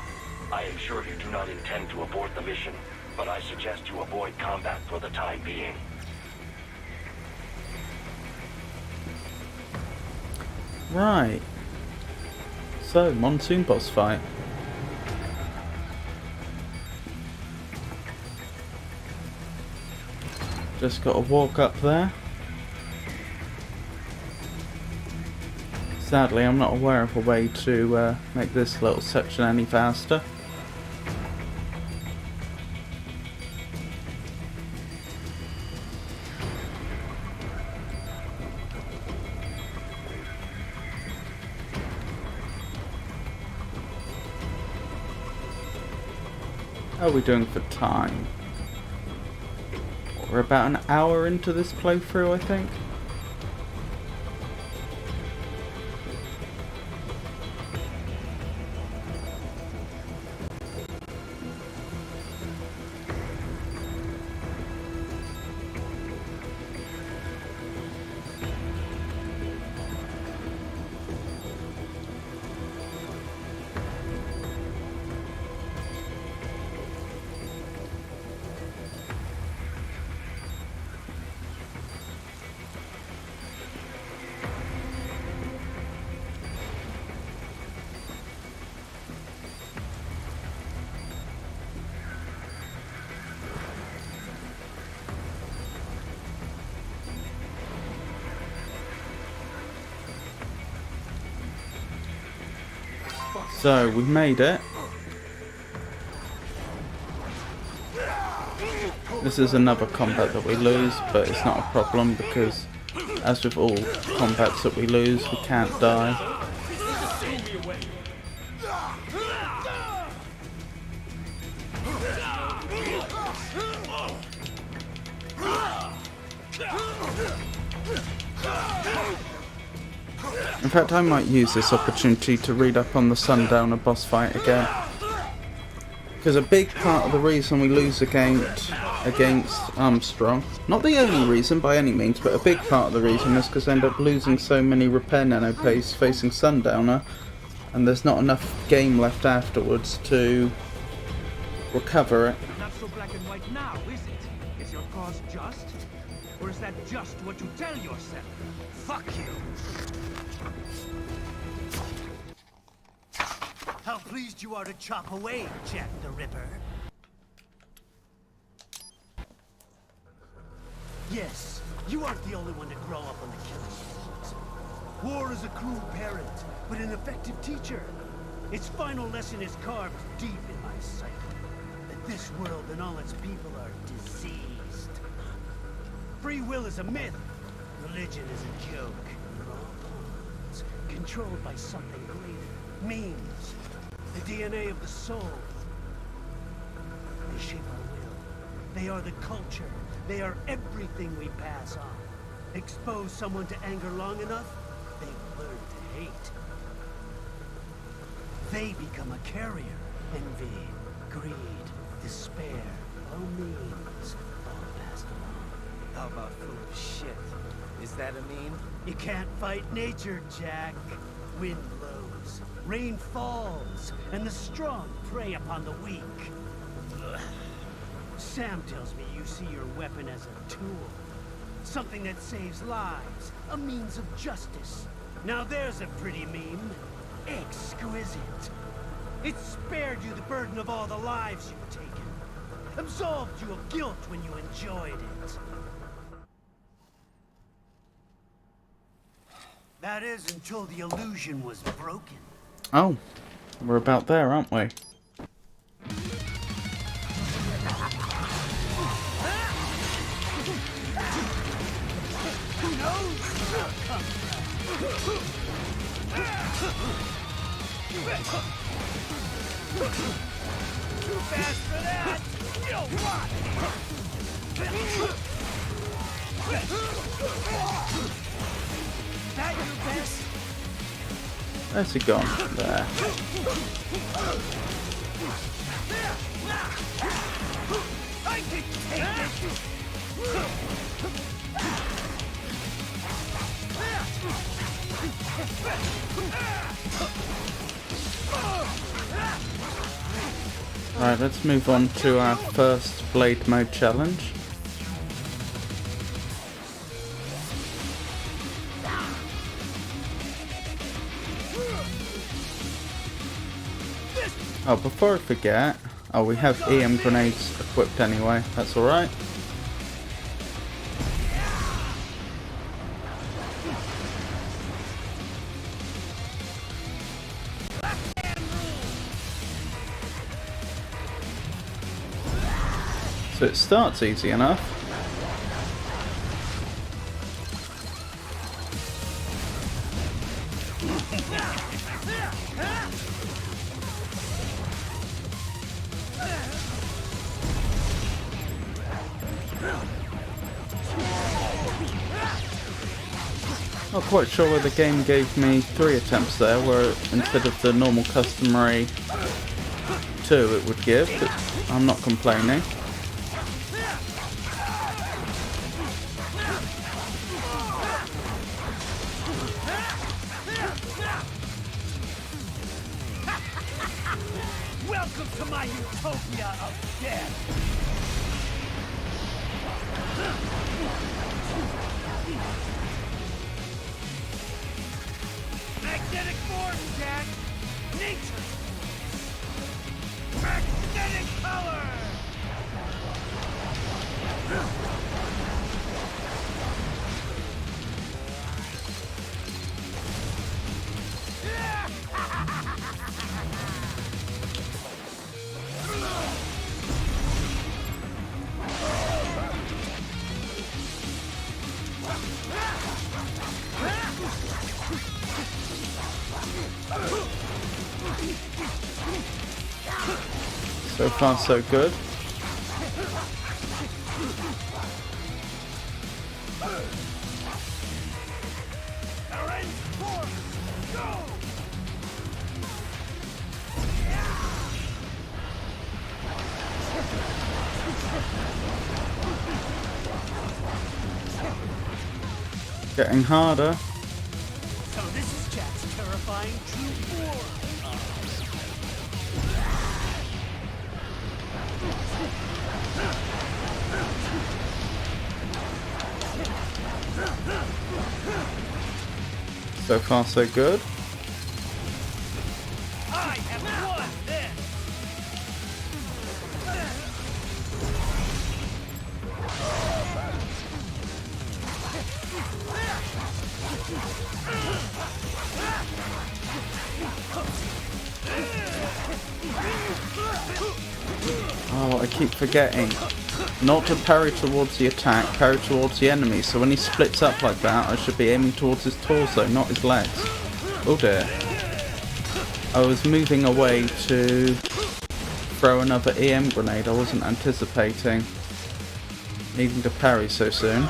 I am sure you do not intend to abort the mission, but I suggest you avoid combat for the time being. Right. So, Monsoon boss fight. Just got to walk up there. Sadly, I'm not aware of a way to make this little section any faster. How are we doing for time? We're about an hour into this playthrough, I think. So, we've made it. This is another combat that we lose, but it's not a problem because, as with all combats that we lose, we can't die. In fact, I might use this opportunity to read up on the Sundowner boss fight again. Because a big part of the reason we lose against Armstrong, not the only reason by any means, but a big part of the reason is because I end up losing so many repair nanopaste facing Sundowner, and there's not enough game left afterwards to recover it. Not so black and white now, is it? Is your cause just? Or is that just what you tell yourself? Fuck you! How pleased you are to chop away, Jack the Ripper. Yes, you aren't the only one to grow up on the killing fields. War is a cruel parent, but an effective teacher. Its final lesson is carved deep in my psyche. That this world and all its people are diseased. Free will is a myth. Religion is a joke. We're all pawns, controlled by something greater. Means. The DNA of the soul. They shape our will. They are the culture. They are everything we pass on. Expose someone to anger long enough, they learn to hate. They become a carrier. Envy, greed, despair, all means, all passed along. How about full of shit? Is that a meme? You can't fight nature, Jack. Wind blows, rain falls, and the strong prey upon the weak. Ugh. Sam tells me you see your weapon as a tool. Something that saves lives, a means of justice. Now there's a pretty meme. Exquisite. It spared you the burden of all the lives you've taken. Absolved you of guilt when you enjoyed it. That is until the illusion was broken. Oh, we're about there, aren't we? Who knows where it'll come Too fast for that! You'll rot! That your best? Where's he gone? There. I can take it! Right, let's move on to our first blade mode challenge. Oh, before I forget, we have EM grenades equipped anyway, that's alright. So it starts easy enough. Not quite sure where the game gave me 3 attempts there, where instead of the normal customary 2 it would give, but I'm not complaining. Welcome to my utopia of death! Magnetic force, Jack! Nature! Magnetic power! So far so good. Getting harder. So this is Jack's terrifying true form. So far so good. I have won this! Oh, I keep forgetting. Not to parry towards the attack, parry towards the enemy. So when he splits up like that, I should be aiming towards his torso, not his legs. Oh dear. I was moving away to throw another EM grenade. I wasn't anticipating needing to parry so soon.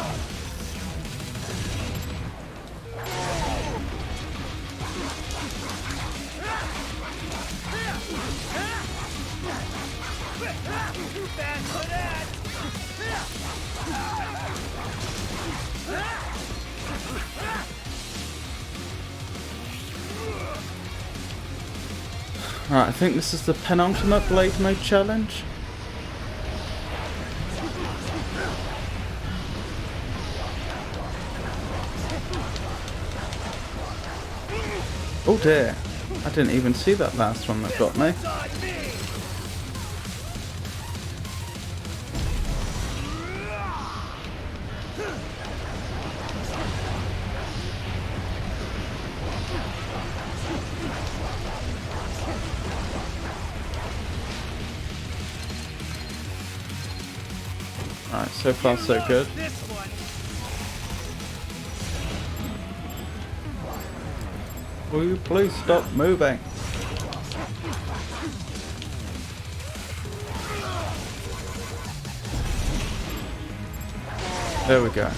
Right, I think this is the penultimate blade mode challenge. Oh dear, I didn't even see that last one that got me. Right, so far so good. Will you please stop moving? There we go.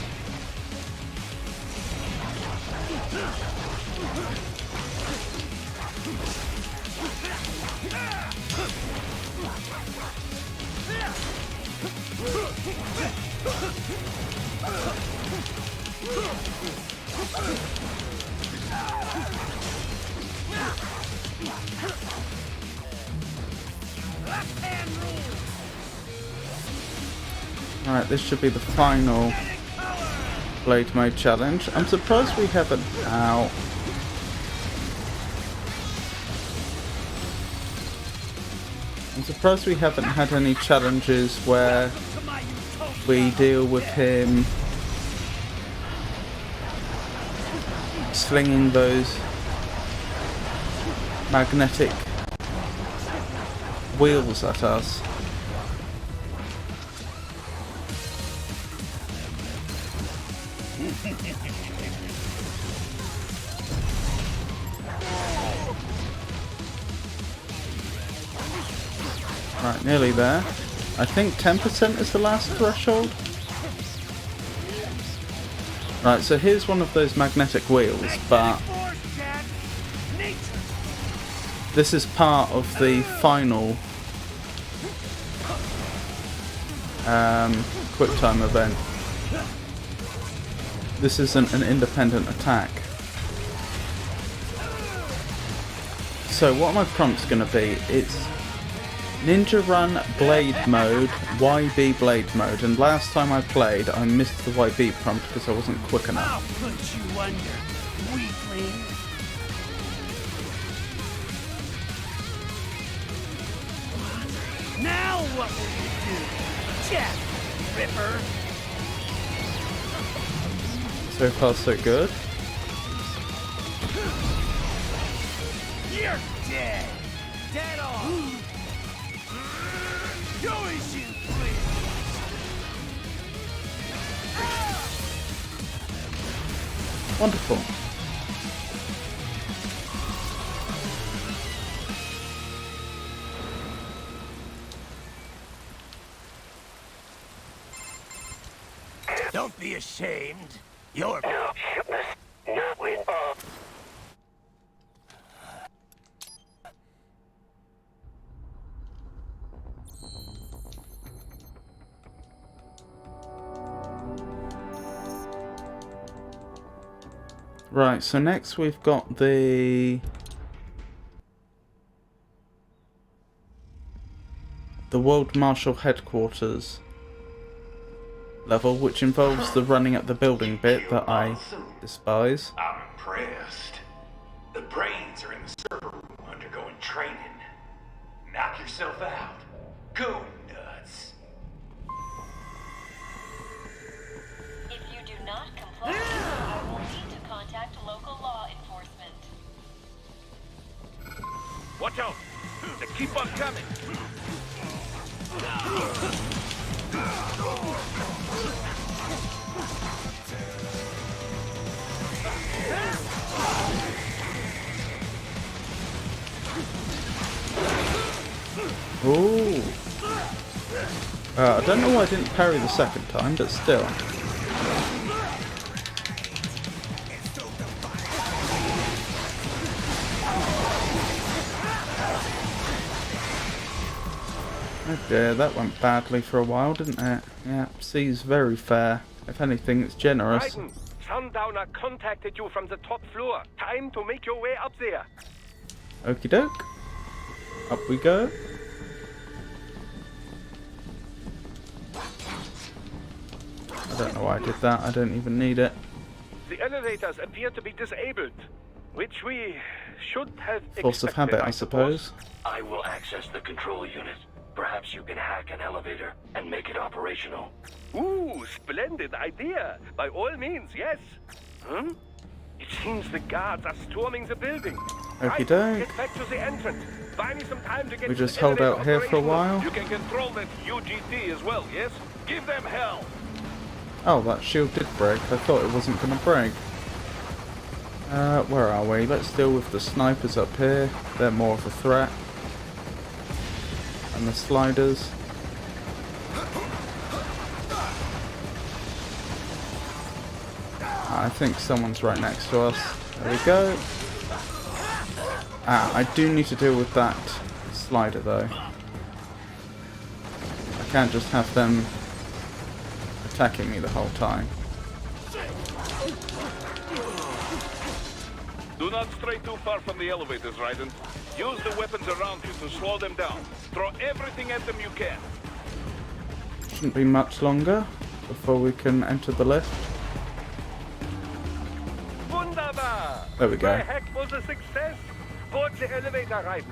Alright, this should be the final blade mode challenge. I'm surprised we haven't... Ow. I'm surprised we haven't had any challenges where we deal with him slinging those magnetic wheels at us. Right, nearly there. I think 10% is the last threshold. Right, so here's one of those magnetic wheels, but this is part of the final quick time event. This isn't an independent attack. So what my prompt's going to be, it's Ninja Run Blade Mode, YB Blade Mode, and last time I played I missed the YB prompt because I wasn't quick enough. I'll put you under, weakling. Now what will you do? Jack, Ripper. So far so good. You're dead. Dead on. Show us you, please. Wonderful. Don't be ashamed. You're... Right, so next we've got the World Marshal Headquarters level, which involves the running at the building bit that I despise. I'm impressed. The brains are in the server room undergoing training. Knock yourself out. Go nuts. If you do not comply, I will need to contact local law enforcement. Watch out! They keep on coming! Ooh. I don't know why I didn't parry the second time, but still. Oh dear, that went badly for a while, didn't it? Yeah, C's very fair. If anything, it's generous. Raiden, Sundowner contacted you from the top floor. Time to make your way up there. Okie doke. Up we go. I don't know why I did that. I don't even need it. The elevators appear to be disabled, which we should have Force of expected, habit, I suppose. I will access the control unit. Perhaps you can hack an elevator and make it operational. Ooh, splendid idea. By all means, yes. It seems the guards are storming the building. Okie doke. Get back to the entrance. Buy me some time to get We to the just hold elevator out here for a operational. while. You can control that UGT as well, yes? Give them hell! Oh, that shield did break. I thought it wasn't going to break. Where are we? Let's deal with the snipers up here. They're more of a threat. And the sliders. I think someone's right next to us. There we go. I do need to deal with that slider though. I can't just have them attacking me the whole time. Do not stray too far from the elevators, Raiden. Use the weapons around you to slow them down. Throw everything at them you can. Shouldn't be much longer before we can enter the lift. Wunderbar! There we go. The hack was a success. Board the elevator, Raiden.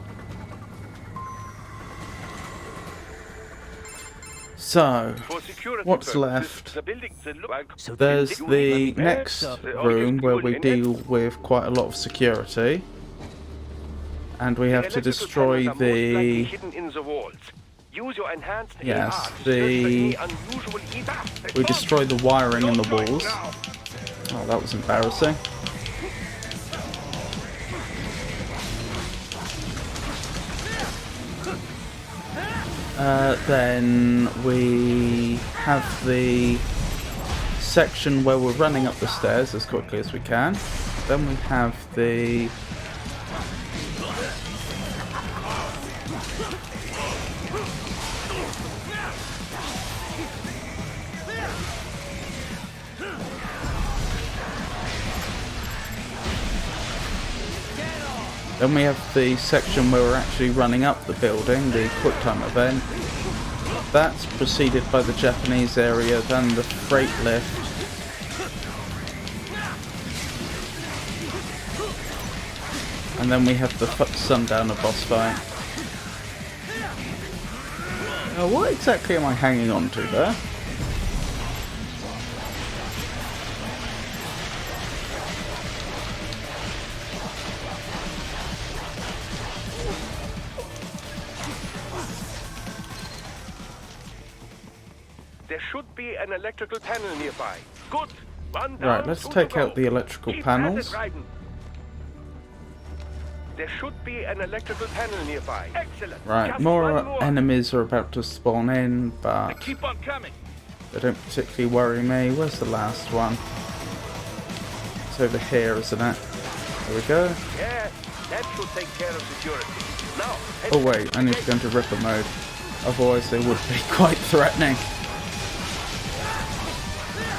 So, For security what's purposes, left? The building, So There's the next room where we deal with quite a lot of security. And we have to destroy the... hidden in the walls. Use your enhanced Yes, AR to search for the... any unusual ether. We destroy the wiring in the walls. Oh, that was embarrassing. Then we have the section where we're running up the stairs as quickly as we can. Then we have the... Then we have the section where we're actually running up the building, the quick time event. That's preceded by the Japanese area, then the freight lift. And then we have the Sundowner boss fight. Now, what exactly am I hanging on to there? There should be an electrical panel nearby. Good. One down, Right, let's two to take go. out the electrical Keep at it, panels. Raiden. There should be an electrical panel nearby. Excellent. Right, Just more one more. enemies are about to spawn in, but Keep on coming. they don't particularly worry me. Where's the last one? It's over here, isn't it? There we go. Yeah, that should take care of security. Now. head Oh wait, I need to go into Ripper mode. Otherwise they would be quite threatening.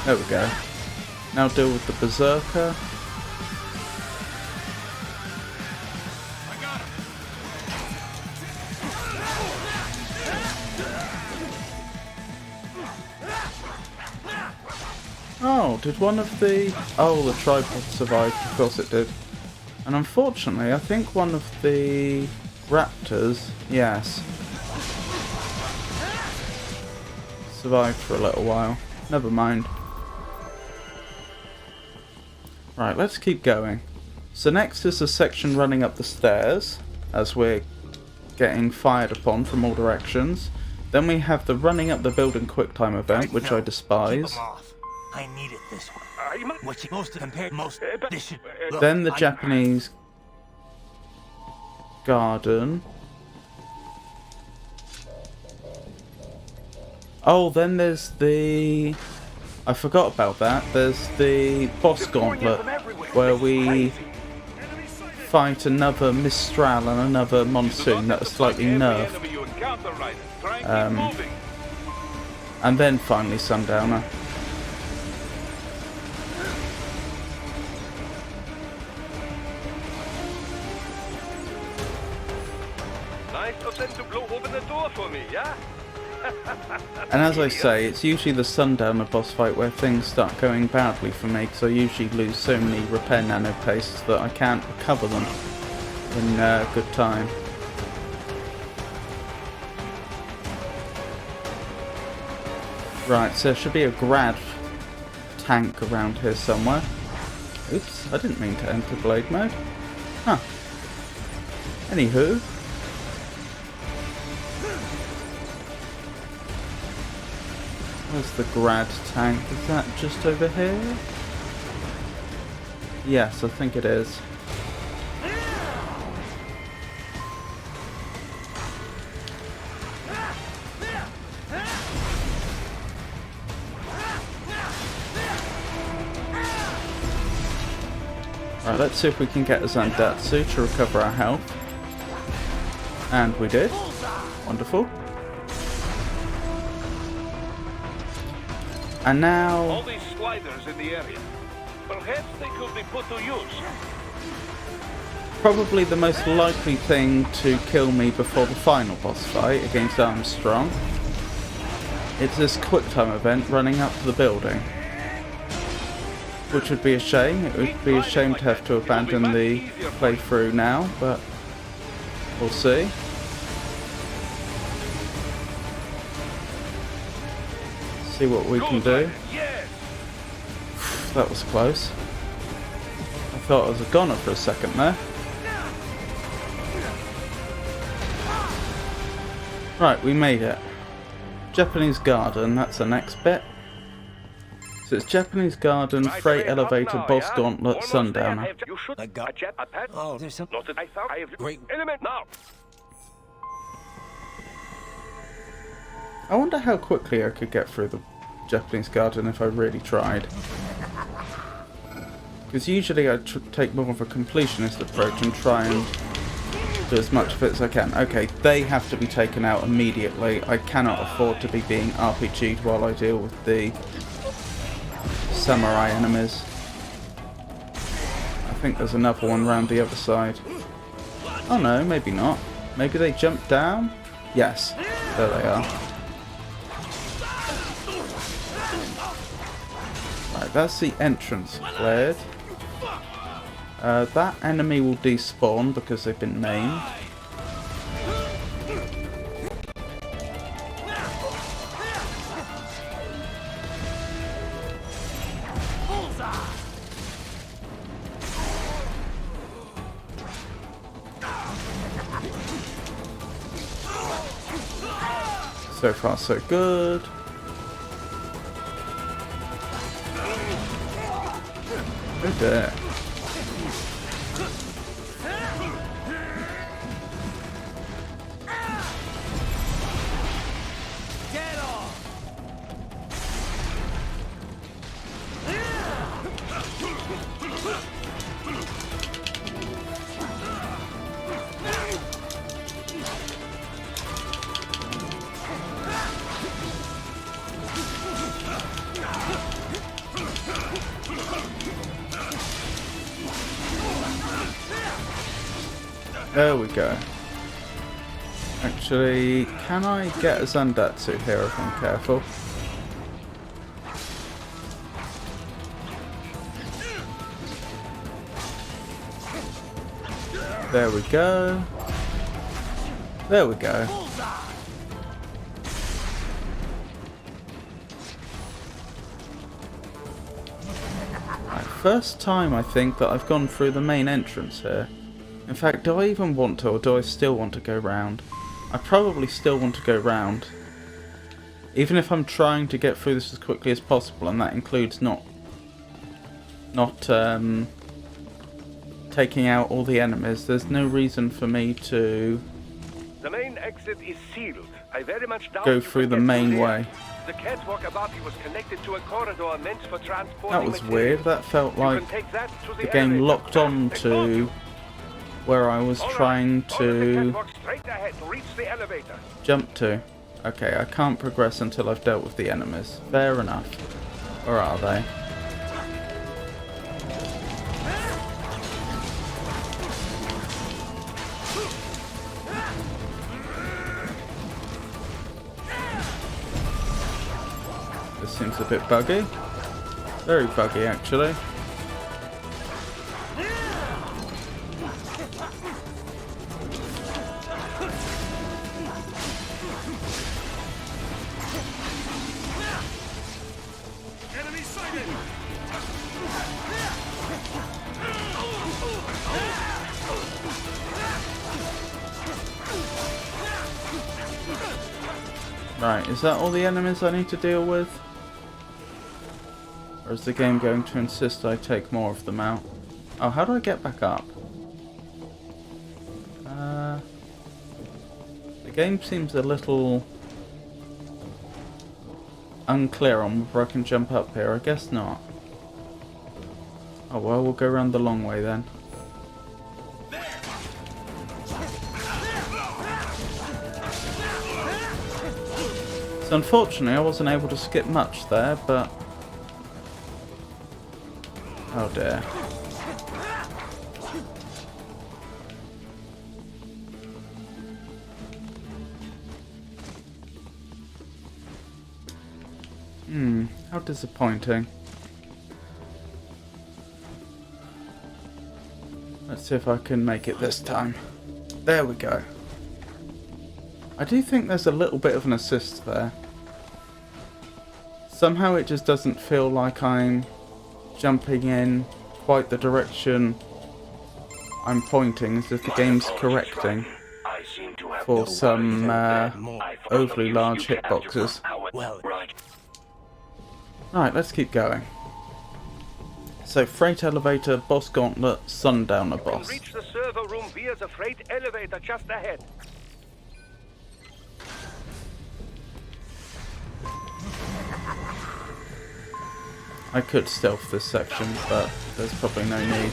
There we go. Now deal with the Berserker. Oh, did one of the... Oh, the tripod survived. Of course it did. And unfortunately, I think one of the raptors, yes, survived for a little while. Never mind. Right, let's keep going. So next is a section running up the stairs, as we're getting fired upon from all directions. Then we have the running up the building quick time event, which I despise. Keep 'em off. I needed this one. I'm... What you most compared most. This should. Then the Japanese garden. Oh, then there's the... I forgot about that. There's the boss gauntlet, where we fight another Mistral and another Monsoon that are slightly nerfed. Enemy you encounter, Raiden. Try and keep moving. And then finally Sundowner. nice of them to blow open the door for me, yeah? And as I say, it's usually the Sundowner boss fight where things start going badly for me, because I usually lose so many repair nano pastes that I can't recover them in good time. Right, so there should be a grad tank around here somewhere. Oops, I didn't mean to enter blade mode. Huh. Anywho. Where's the grad tank? Is that just over here? Yes, I think it is. Right, let's see if we can get a Zandatsu to recover our health. And we did. Wonderful. And now... all these sliders in the area. Perhaps they could be put to use. Probably the most likely thing to kill me before the final boss fight against Armstrong. It's this quick time event running up to the building. Which would be a shame. It would be a shame to have to abandon the playthrough now, but we'll see. See what we can do. That was close. I thought I was a goner for a second there. Right, we made it. Japanese Garden, that's the next bit. So it's Japanese Garden, Freight Elevator, Boss Gauntlet, Sundowner. I got a pet. Oh, there's some... Not that I found. I have Great. Element now. I wonder how quickly I could get through the Japanese Garden if I really tried. Because usually I take more of a completionist approach and try and do as much of it as I can. Okay, they have to be taken out immediately. I cannot afford to be being RPG'd while I deal with the samurai enemies. I think there's another one round the other side. Oh no, maybe not. Maybe they jumped down? Yes, there they are. Right, that's the entrance cleared. That enemy will despawn because they've been maimed. So far so good. Oh dear. There we go. Actually, can I get a Zandatsu here if I'm careful? There we go. There we go. Right, first time I think that I've gone through the main entrance here. In fact, do I even want to, or do I still want to go round? I probably still want to go round. Even if I'm trying to get through this as quickly as possible, and that includes not taking out all the enemies, there's no reason for me to The main exit is sealed. I very much doubt go you through can the get main there. way. The catwalk above you was connected to a corridor meant for transporting That was materials. weird. That felt You like can take that to the game elevator. locked on to where I was All right, trying follow the to catwalk straight ahead to reach the elevator. jump to. Okay, I can't progress until I've dealt with the enemies. Fair enough. Or are they? seems a bit buggy. Very buggy, actually. Enemy sighted! Right, is that all the enemies I need to deal with? Or is the game going to insist I take more of them out? Oh, how do I get back up? The game seems a little unclear on whether I can jump up here. I guess not. Oh well, we'll go around the long way then. So unfortunately I wasn't able to skip much there, but... oh dear. How disappointing. Let's see if I can make it this time. There we go. I do think there's a little bit of an assist there. Somehow it just doesn't feel like I'm jumping in quite the direction I'm pointing, as if the game's correcting for some overly large hitboxes. Right, let's keep going. So, freight elevator, boss gauntlet, sundowner You boss. can reach the server room via the freight elevator just ahead. I could stealth this section, but there's probably no need.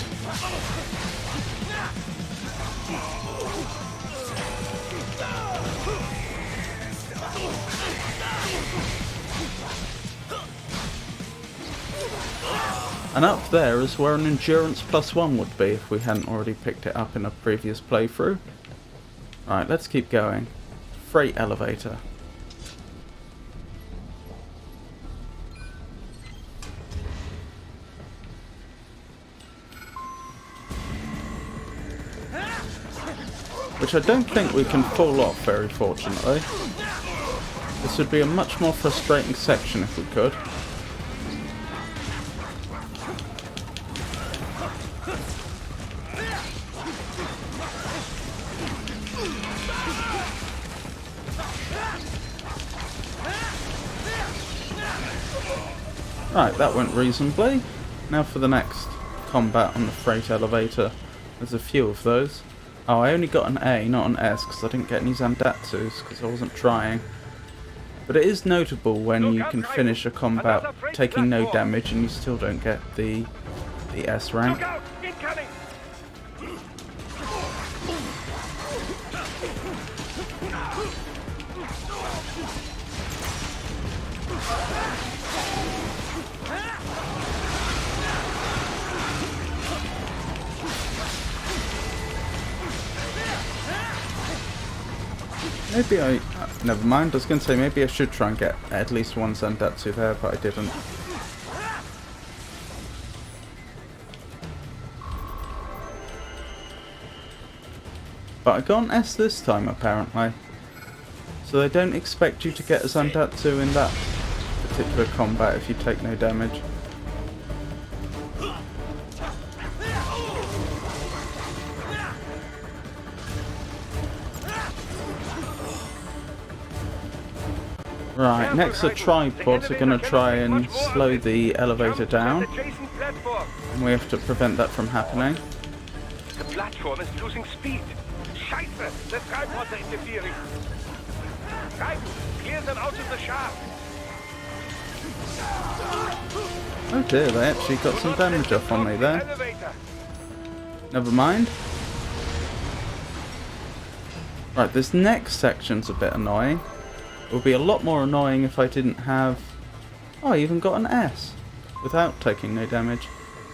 And up there is where an endurance +1 would be if we hadn't already picked it up in a previous playthrough. Right, let's keep going. Freight elevator. Which I don't think we can fall off, very fortunately. This would be a much more frustrating section if we could. Right, that went reasonably. Now for the next combat on the freight elevator. There's a few of those. Oh, I only got an A, not an S, because I didn't get any Zandatsus, because I wasn't trying. But it is notable when you can finish a combat taking no damage and you still don't get the S rank. Look out! Incoming! Maybe I... never mind, I was going to say maybe I should try and get at least one Zandatsu there, but I didn't. But I got an S this time, apparently. So they don't expect you to get a Zandatsu in that particular combat if you take no damage. Right, next the tripods are going to try and slow the elevator down. And we have to prevent that from happening. The platform is losing speed. Scheiße! The tripods are interfering. Right, clear them out of the shaft. Oh dear, they actually got some damage off on me there. Never mind. Right, this next section's a bit annoying. It would be a lot more annoying if I didn't have... oh, I even got an S without taking no damage.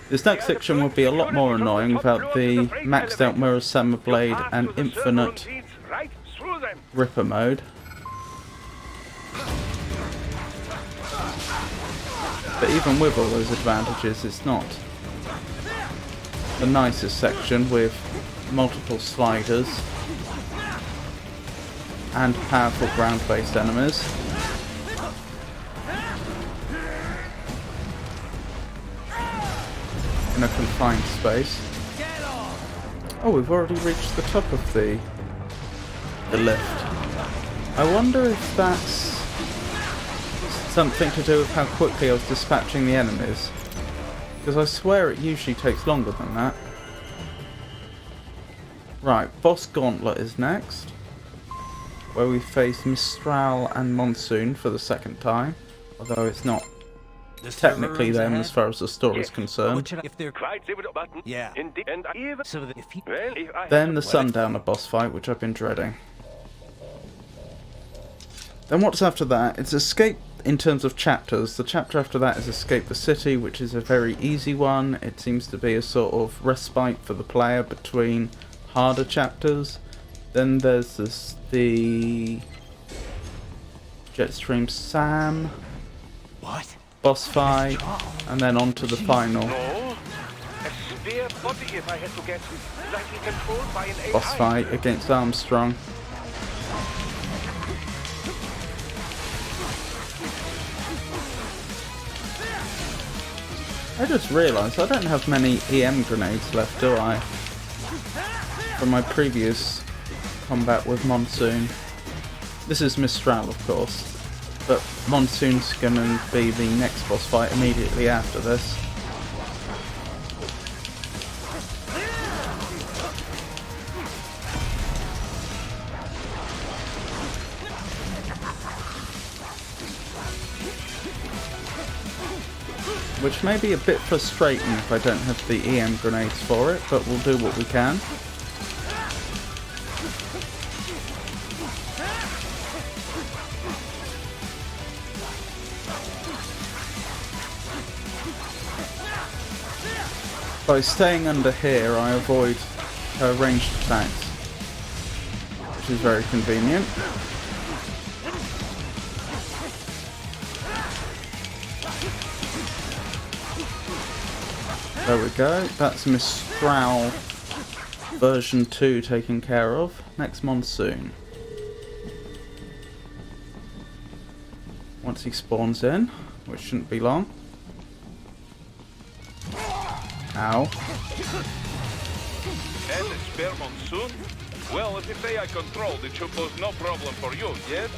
This next section would be a lot more annoying without the maxed out Murasama Blade and infinite Ripper mode. But even with all those advantages, it's not the nicest section with multiple sliders and powerful ground-based enemies. In a confined space. Oh, we've already reached the top of the lift. I wonder if that's something to do with how quickly I was dispatching the enemies. Because I swear it usually takes longer than that. Right, Boss Gauntlet is next. Where we face Mistral and Monsoon for the second time. Although it's not technically them as far as the story is concerned. If they're yeah. So that if he Then the Sundowner boss fight, which I've been dreading. Then what's after that? It's Escape in terms of chapters. The chapter after that is Escape the City, which is a very easy one. It seems to be a sort of respite for the player between harder chapters. Then there's the Jetstream Sam boss fight, and then on to the final boss fight against Armstrong. I just realised I don't have many EM grenades left, do I? From my previous combat with Monsoon. This is Mistral, of course. But Monsoon's gonna be the next boss fight immediately after this. Which may be a bit frustrating if I don't have the EM grenades for it, but we'll do what we can. By staying under here, I avoid ranged attacks, which is very convenient. There we go, that's Mistral version 2 taken care of. Next, Monsoon. Once he spawns in, which shouldn't be long. Ow. And the spare Monsoon? Well, if you say I controlled, it should pose no problem for you, yes?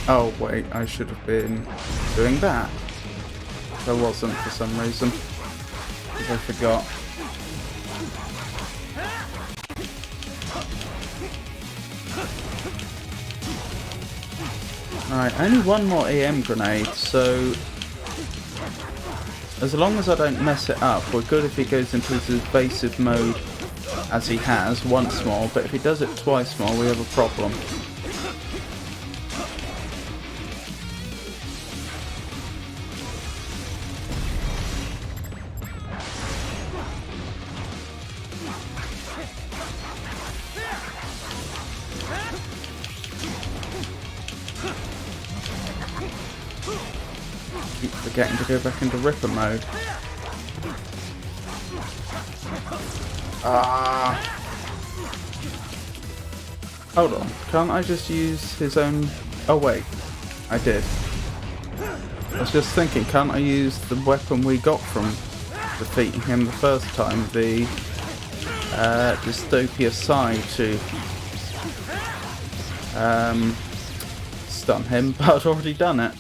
Oh wait, I should have been doing that. I wasn't for some reason. I forgot. Alright, only one more EM grenade, so as long as I don't mess it up, we're good if he goes into his evasive mode as he has once more, but if he does it twice more, we have a problem. Keep forgetting to go back into Ripper mode. Hold on, can't I just use his own... Oh wait, I did. I was just thinking, can't I use the weapon we got from defeating him the first time, the Dystopia Side, to stun him, but I'd already done it.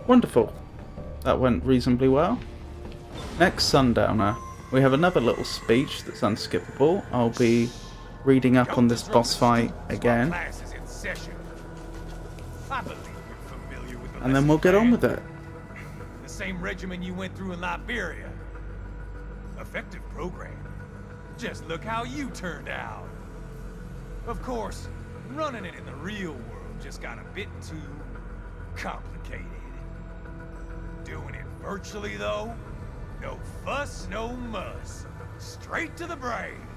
Wonderful. That went reasonably well. Next, Sundowner. We have another little speech that's unskippable. I'll be reading up on this boss fight again. And then we'll get on with it. The same regimen you went through in Liberia. Effective program. Just look how you turned out. Of course, running it in the real world just got a bit too complicated. Doing it virtually, though? No fuss, no muss. Straight to the brain.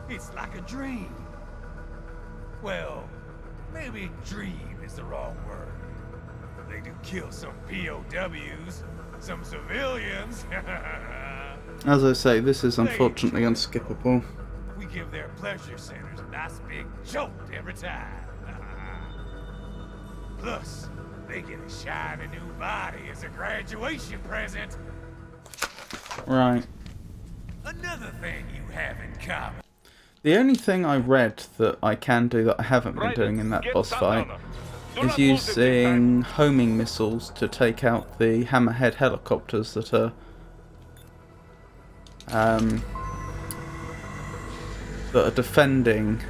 It's like a dream. Well, maybe dream is the wrong word. They do kill some POWs, some civilians. As I say, this is unfortunately unskippable. We give their pleasure centers a nice big jolt every time. Plus, they get a shiny new body as a graduation present. Right. Another thing you have in common. The only thing I read that I can do that I haven't been doing in that boss fight is using homing missiles to take out the hammerhead helicopters that are defending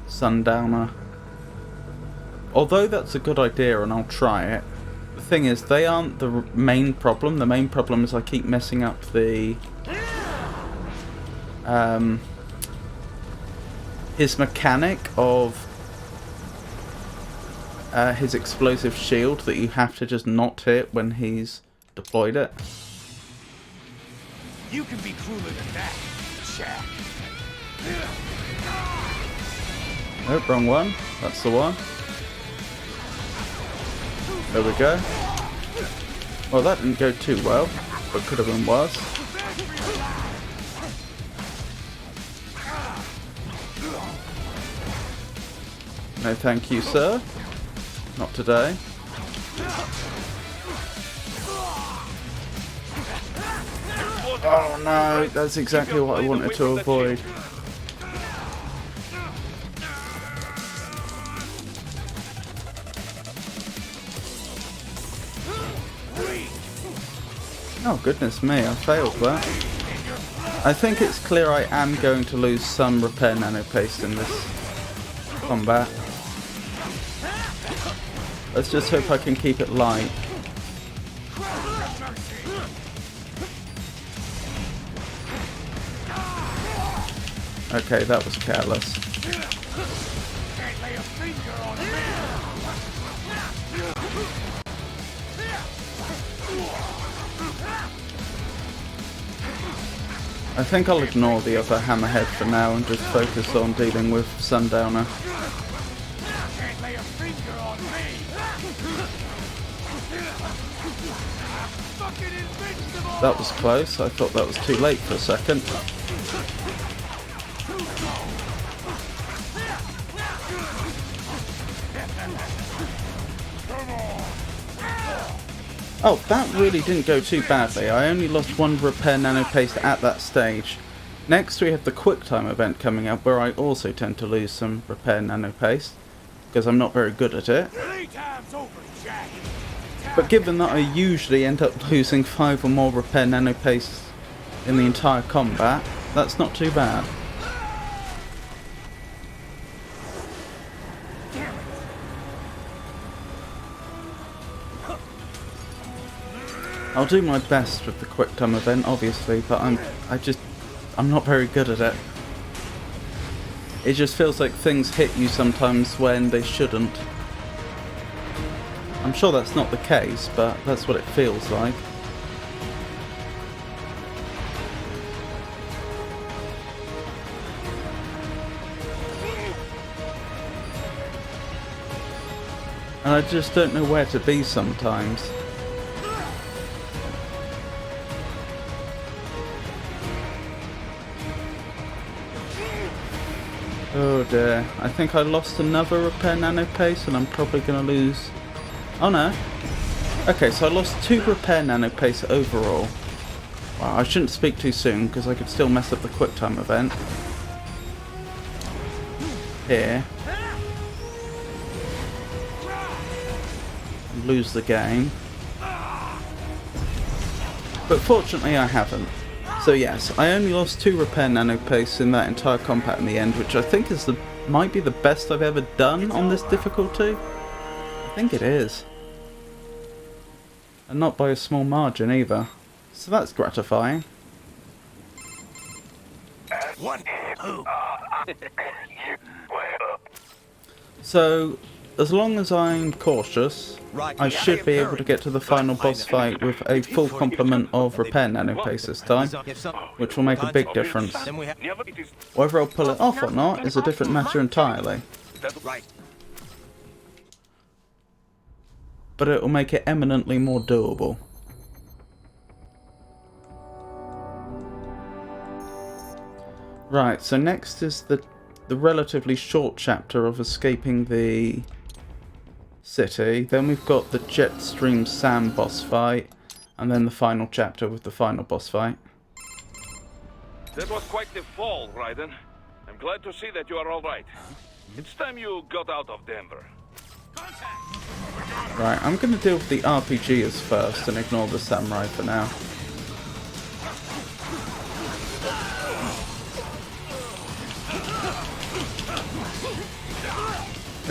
Sundowner. Although that's a good idea and I'll try it, the thing is they aren't the main problem. The main problem is I keep messing up the his mechanic of his explosive shield that you have to just not hit when he's deployed it. You can be cooler than that, Jack. Nope, wrong one. That's the one. There we go. Well, that didn't go too well, but could have been worse. No thank you, sir. Not today. Oh no, that's exactly what I wanted to avoid. Oh goodness me, I failed that. I think it's clear I am going to lose some repair nano paste in this combat. Let's just hope I can keep it light. Okay, that was careless. I think I'll ignore the other hammerhead for now and just focus on dealing with Sundowner. That was close. I thought that was too late for a second. Oh, that really didn't go too badly. I only lost one repair nano paste at that stage. Next we have the quick time event coming up where I also tend to lose some repair nano paste because I'm not very good at it. But given that I usually end up losing 5 or more repair nano paste in the entire combat, that's not too bad. I'll do my best with the quick time event, obviously, but I'm not very good at it. It just feels like things hit you sometimes when they shouldn't. I'm sure that's not the case, but that's what it feels like. And I just don't know where to be sometimes. Oh dear, I think I lost another repair nano paste and I'm probably going to lose... Oh no. Okay, so I lost 2 repair nano paste overall. Well, I shouldn't speak too soon because I could still mess up the quick time event. Here. And lose the game. But fortunately I haven't. So yes, I only lost 2 repair nano pastes in that entire combat in the end, which I think is might be the best I've ever done on this difficulty. I think it is. And not by a small margin either. So that's gratifying. What? Who? So, as long as I'm cautious, I should be able to get to the final boss fight with a full complement of repair nanopaste this time, which will make a big difference. Whether I'll pull it off or not is a different matter entirely. But it will make it eminently more doable. Right, so next is the relatively short chapter of escaping the city. Then we've got the Jetstream Sam boss fight, and then the final chapter with the final boss fight. That was quite the fall, Raiden. I'm glad to see that you are all right. It's time you got out of Denver. Right, I'm going to deal with the RPGers first and ignore the samurai for now.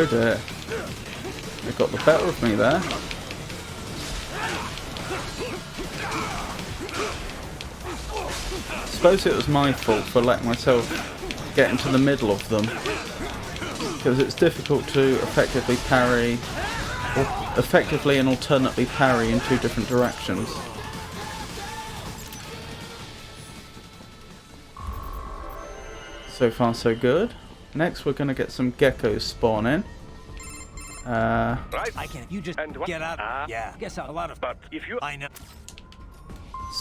Oh dear. They got the better of me there. I suppose it was my fault for letting myself get into the middle of them, because it's difficult to effectively parry, or effectively and alternately parry in two different directions. So far so good. Next we're going to get some geckos spawning. I can't. You just get out. Yeah. Guess a lot of. But if you... I know.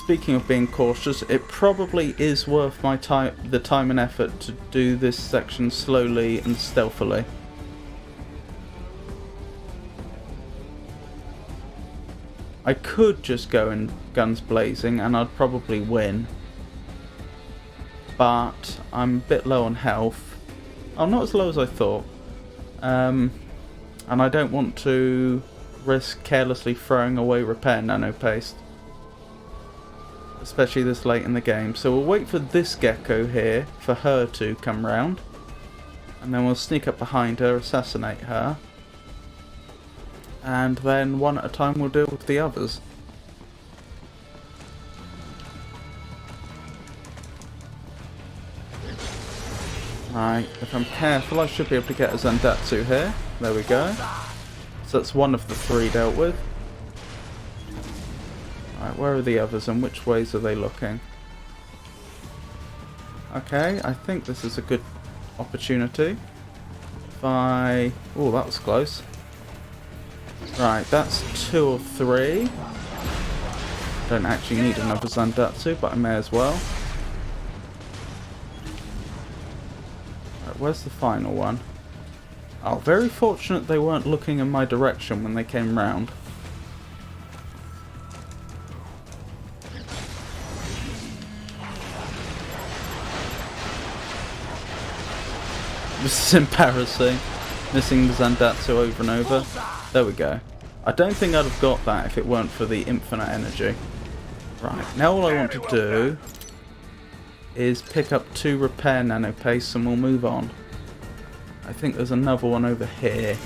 Speaking of being cautious, it probably is worth my the time and effort to do this section slowly and stealthily. I could just go in guns blazing and I'd probably win. But I'm a bit low on health. Oh, not as low as I thought. And I don't want to risk carelessly throwing away repair nanopaste, especially this late in the game. So we'll wait for this gecko here, for her to come round, and then we'll sneak up behind her, assassinate her, and then one at a time we'll deal with the others. Right, if I'm careful I should be able to get a Zandatsu here. There we go. So that's one of the three dealt with. Right, where are the others and which ways are they looking? Okay, I think this is a good opportunity. If I... oh, that was close. Right, that's 2 or 3. Don't actually need another Zandatsu, but I may as well. Right, where's the final one? Oh, very fortunate they weren't looking in my direction when they came round. This is embarrassing. Missing the Zandatsu over and over. There we go. I don't think I'd have got that if it weren't for the infinite energy. Right, now all I want to do is pick up 2 repair nanopastes and we'll move on. I think there's another one over here.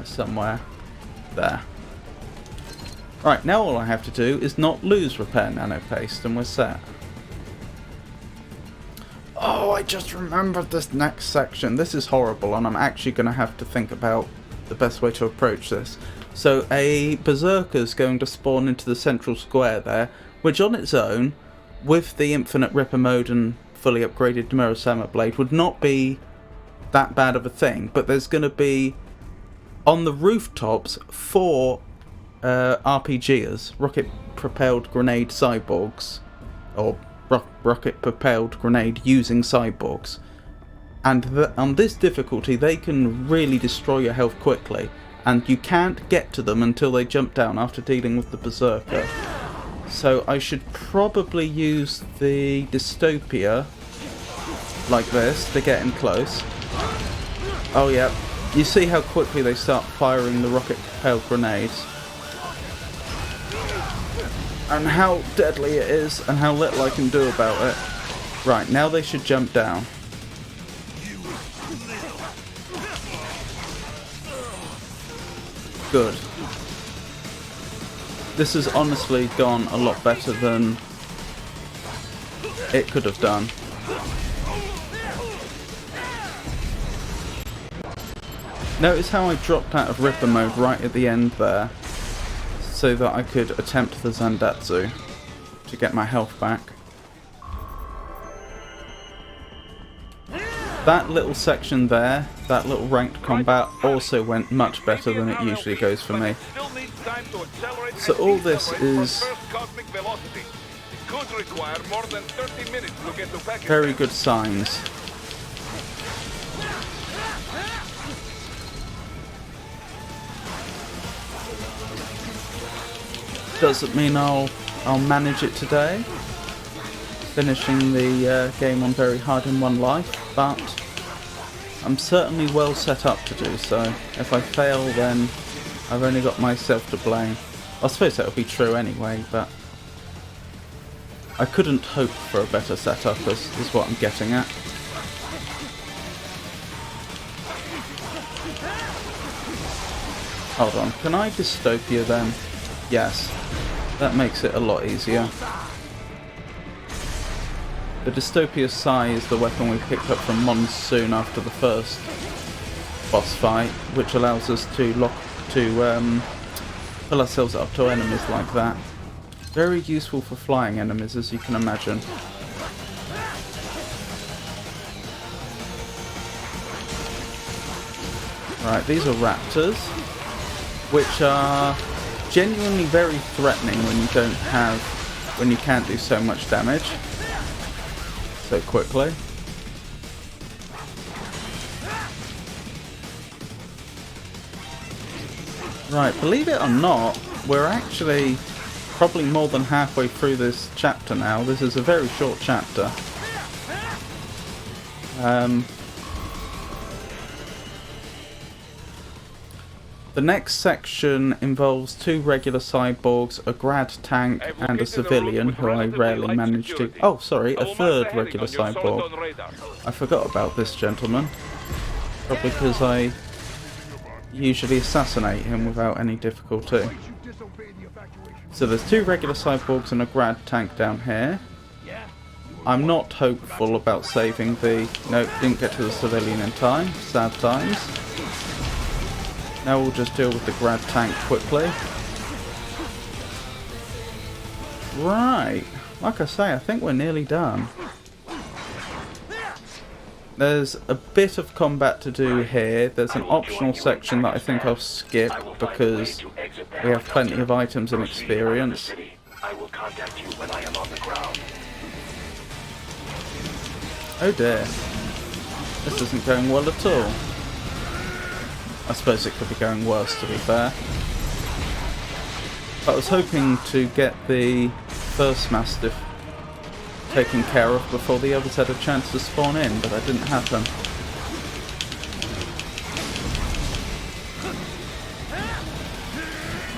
Somewhere. There. Right, now all I have to do is not lose repair nanopaste and we're set. Oh, I just remembered this next section. This is horrible and I'm actually going to have to think about the best way to approach this. So a berserker's going to spawn into the central square there, which on its own, with the infinite ripper mode and fully upgraded Murasama blade, would not be that bad of a thing. But there's going to be, on the rooftops, 4 RPGers, rocket-propelled grenade cyborgs, or rocket-propelled grenade using cyborgs. And on this difficulty they can really destroy your health quickly, and you can't get to them until they jump down after dealing with the berserker. So I should probably use the dystopia like this to get in close. Oh yeah, you see how quickly they start firing the rocket-propelled grenades, and how deadly it is and how little I can do about it. Right, now they should jump down. Good. This has honestly gone a lot better than it could have done. Notice how I dropped out of Ripper mode right at the end there, so that I could attempt the Zandatsu to get my health back. That little section there, that little ranked combat, also went much better than it usually goes for me. So all this is very good signs. Doesn't mean I'll manage it today, finishing the game on very hard in one life, but I'm certainly well set up to do so. If I fail, then I've only got myself to blame. I suppose that would be true anyway, but I couldn't hope for a better setup, is what I'm getting at. Hold on, can I dystopia then? Yes, that makes it a lot easier. The Dystopia Sai is the weapon we picked up from Monsoon after the first boss fight, which allows us to pull ourselves up to enemies like that. Very useful for flying enemies, as you can imagine. Right, these are raptors, which are genuinely very threatening when you can't do so much damage so quickly. Right, believe it or not, we're actually probably more than halfway through this chapter now. This is a very short chapter. The next section involves 2 regular cyborgs, a grad tank, and a civilian who I rarely manage to... Oh, sorry, a 3rd regular cyborg. I forgot about this gentleman. Probably because I usually assassinate him without any difficulty. So there's 2 regular cyborgs and a grad tank down here. I'm not hopeful about saving the... Nope, didn't get to the civilian in time. Sad times. Now we'll just deal with the grad tank quickly. Right, like I say, I think we're nearly done. There's a bit of combat to do here. There's an optional section that I think I'll skip because we have plenty of items and experience. Oh dear. This isn't going well at all. I suppose it could be going worse, to be fair. But I was hoping to get the first Mastiff taken care of before the others had a chance to spawn in, but that didn't happen.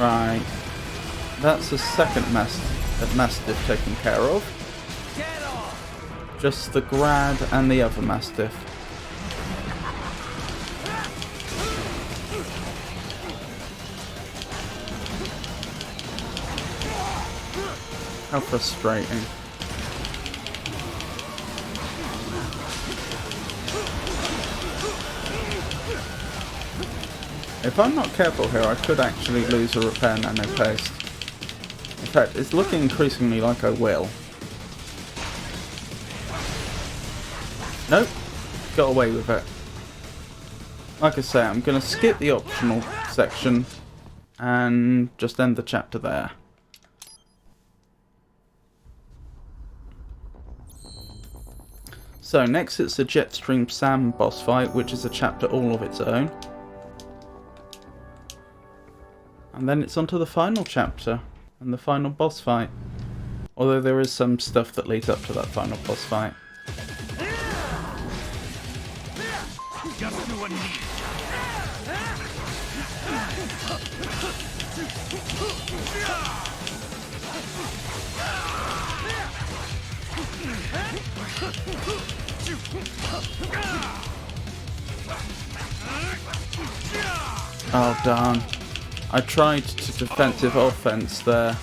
Right. That's the second Mastiff taken care of. Just the grad and the other Mastiff. How frustrating. If I'm not careful here, I could actually lose a repair nano paste. In fact, it's looking increasingly like I will. Nope, got away with it. Like I say, I'm going to skip the optional section and just end the chapter there. So next it's the Jetstream Sam boss fight, which is a chapter all of its own. And then it's on to the final chapter and the final boss fight. Although there is some stuff that leads up to that final boss fight. Just do what needs. Oh darn. I tried to defensive offense there,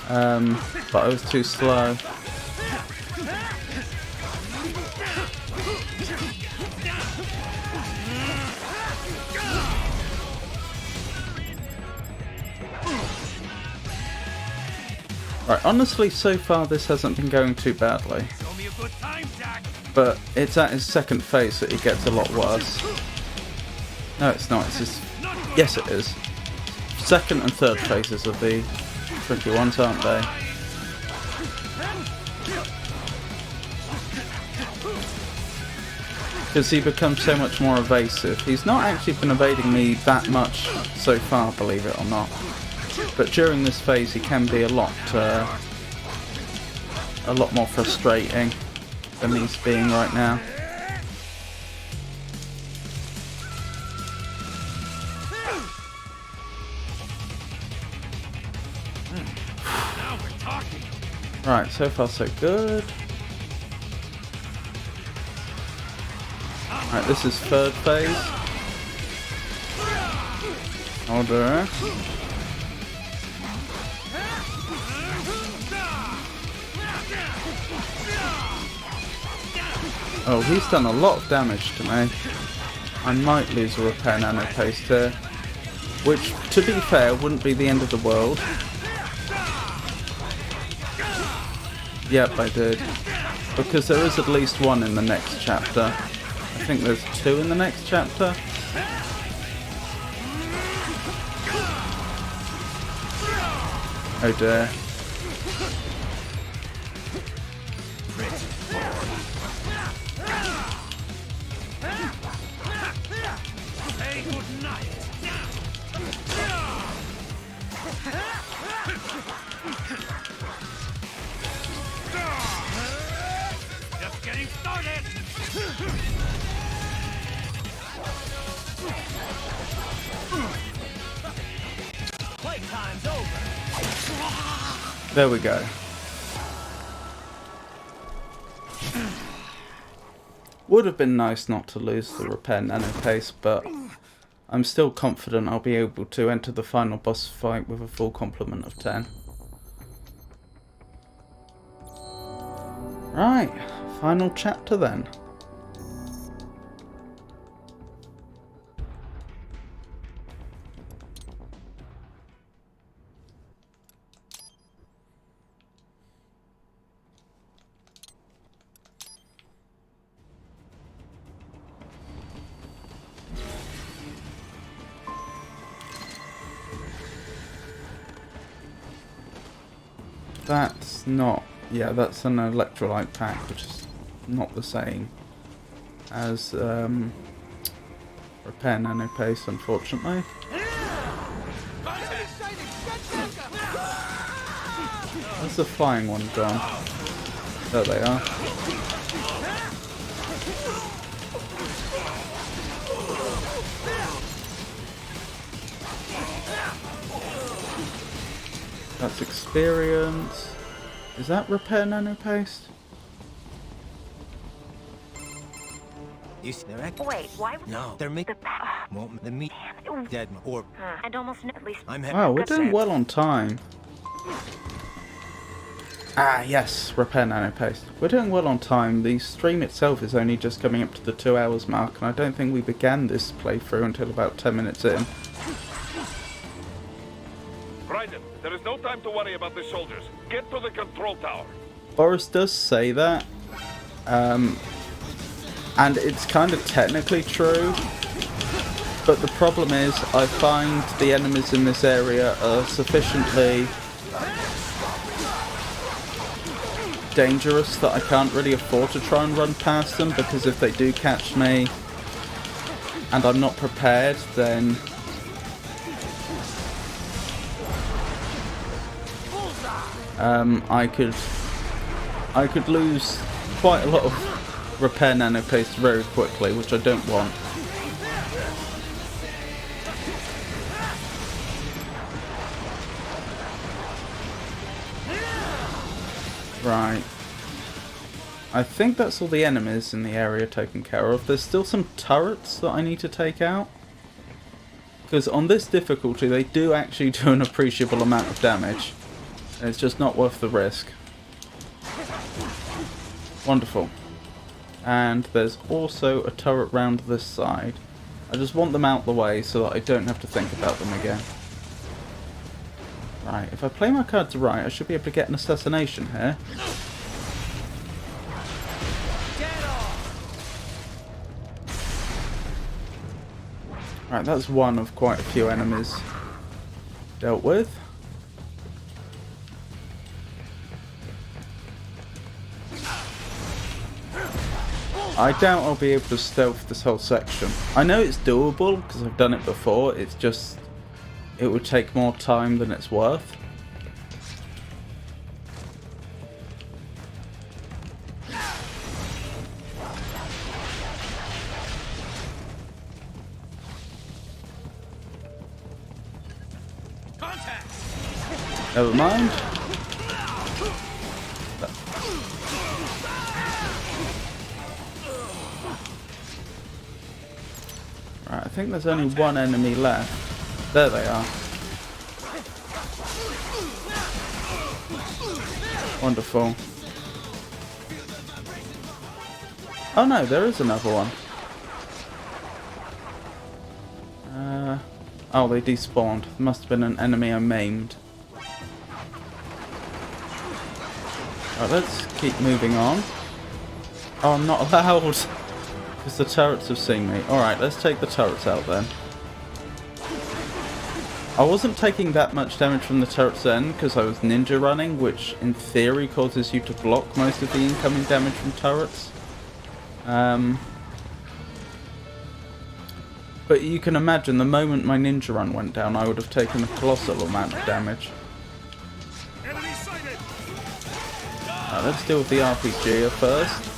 but I was too slow. Right, honestly, so far this hasn't been going too badly. Show me a good time, Jack. But it's at his second phase that it gets a lot worse. No, it's not. It's his... Yes, it is. Second and third phases are the tricky ones, aren't they? Because he becomes so much more evasive. He's not actually been evading me that much so far, believe it or not. But during this phase, he can be a lot more frustrating than he's being right now. Now we're talking. Right, so far so good. Right, this is third phase. Order. Oh, he's done a lot of damage to me. I might lose a repair nano paste here. Which, to be fair, wouldn't be the end of the world. Yep, I did. Because there is at least one in the next chapter. I think there's two in the next chapter. Oh dear. Say good night. Just getting started. Playtime's over. There we go. Would have been nice not to lose the repair nano paste, but I'm still confident I'll be able to enter the final boss fight with a full complement of 10. Right, final chapter then. That's not... yeah, that's an electrolyte pack, which is not the same as repair nano paste, unfortunately. Where's the flying one gone? There they are. That's experience. Is that repair nano paste? You see, they're Wait, why? no, they're making the meat dead or I'd almost at least. I'm Wow, we're doing well on time. Ah, yes, repair nano paste. We're doing well on time. The stream itself is only just coming up to the 2 hours mark, and I don't think we began this playthrough until about 10 minutes in. Raiden, there is no time to worry about the soldiers. Get to the control tower. Boris does say that, and it's kind of technically true, but the problem is I find the enemies in this area are sufficiently dangerous that I can't really afford to try and run past them, because if they do catch me and I'm not prepared, then I could lose quite a lot of repair nano paste very quickly, which I don't want. Right. I think that's all the enemies in the area taken care of. There's still some turrets that I need to take out, because on this difficulty they do actually do an appreciable amount of damage. It's just not worth the risk. Wonderful. And there's also a turret round this side. I just want them out the way so that I don't have to think about them again. Right, if I play my cards right, I should be able to get an assassination here. Right, that's one of quite a few enemies dealt with. I doubt I'll be able to stealth this whole section. I know it's doable because I've done it before, it's just it would take more time than it's worth. Never mind. Right, I think there's only one enemy left. There they are. Wonderful. Oh no, there is another one. Oh, they despawned. Must have been an enemy I maimed. Right, let's keep moving on. Oh, I'm not allowed. Because the turrets have seen me. Alright, let's take the turrets out then. I wasn't taking that much damage from the turrets then because I was ninja running, which in theory causes you to block most of the incoming damage from turrets. But you can imagine the moment my ninja run went down, I would have taken a colossal amount of damage. Right, let's deal with the RPG first.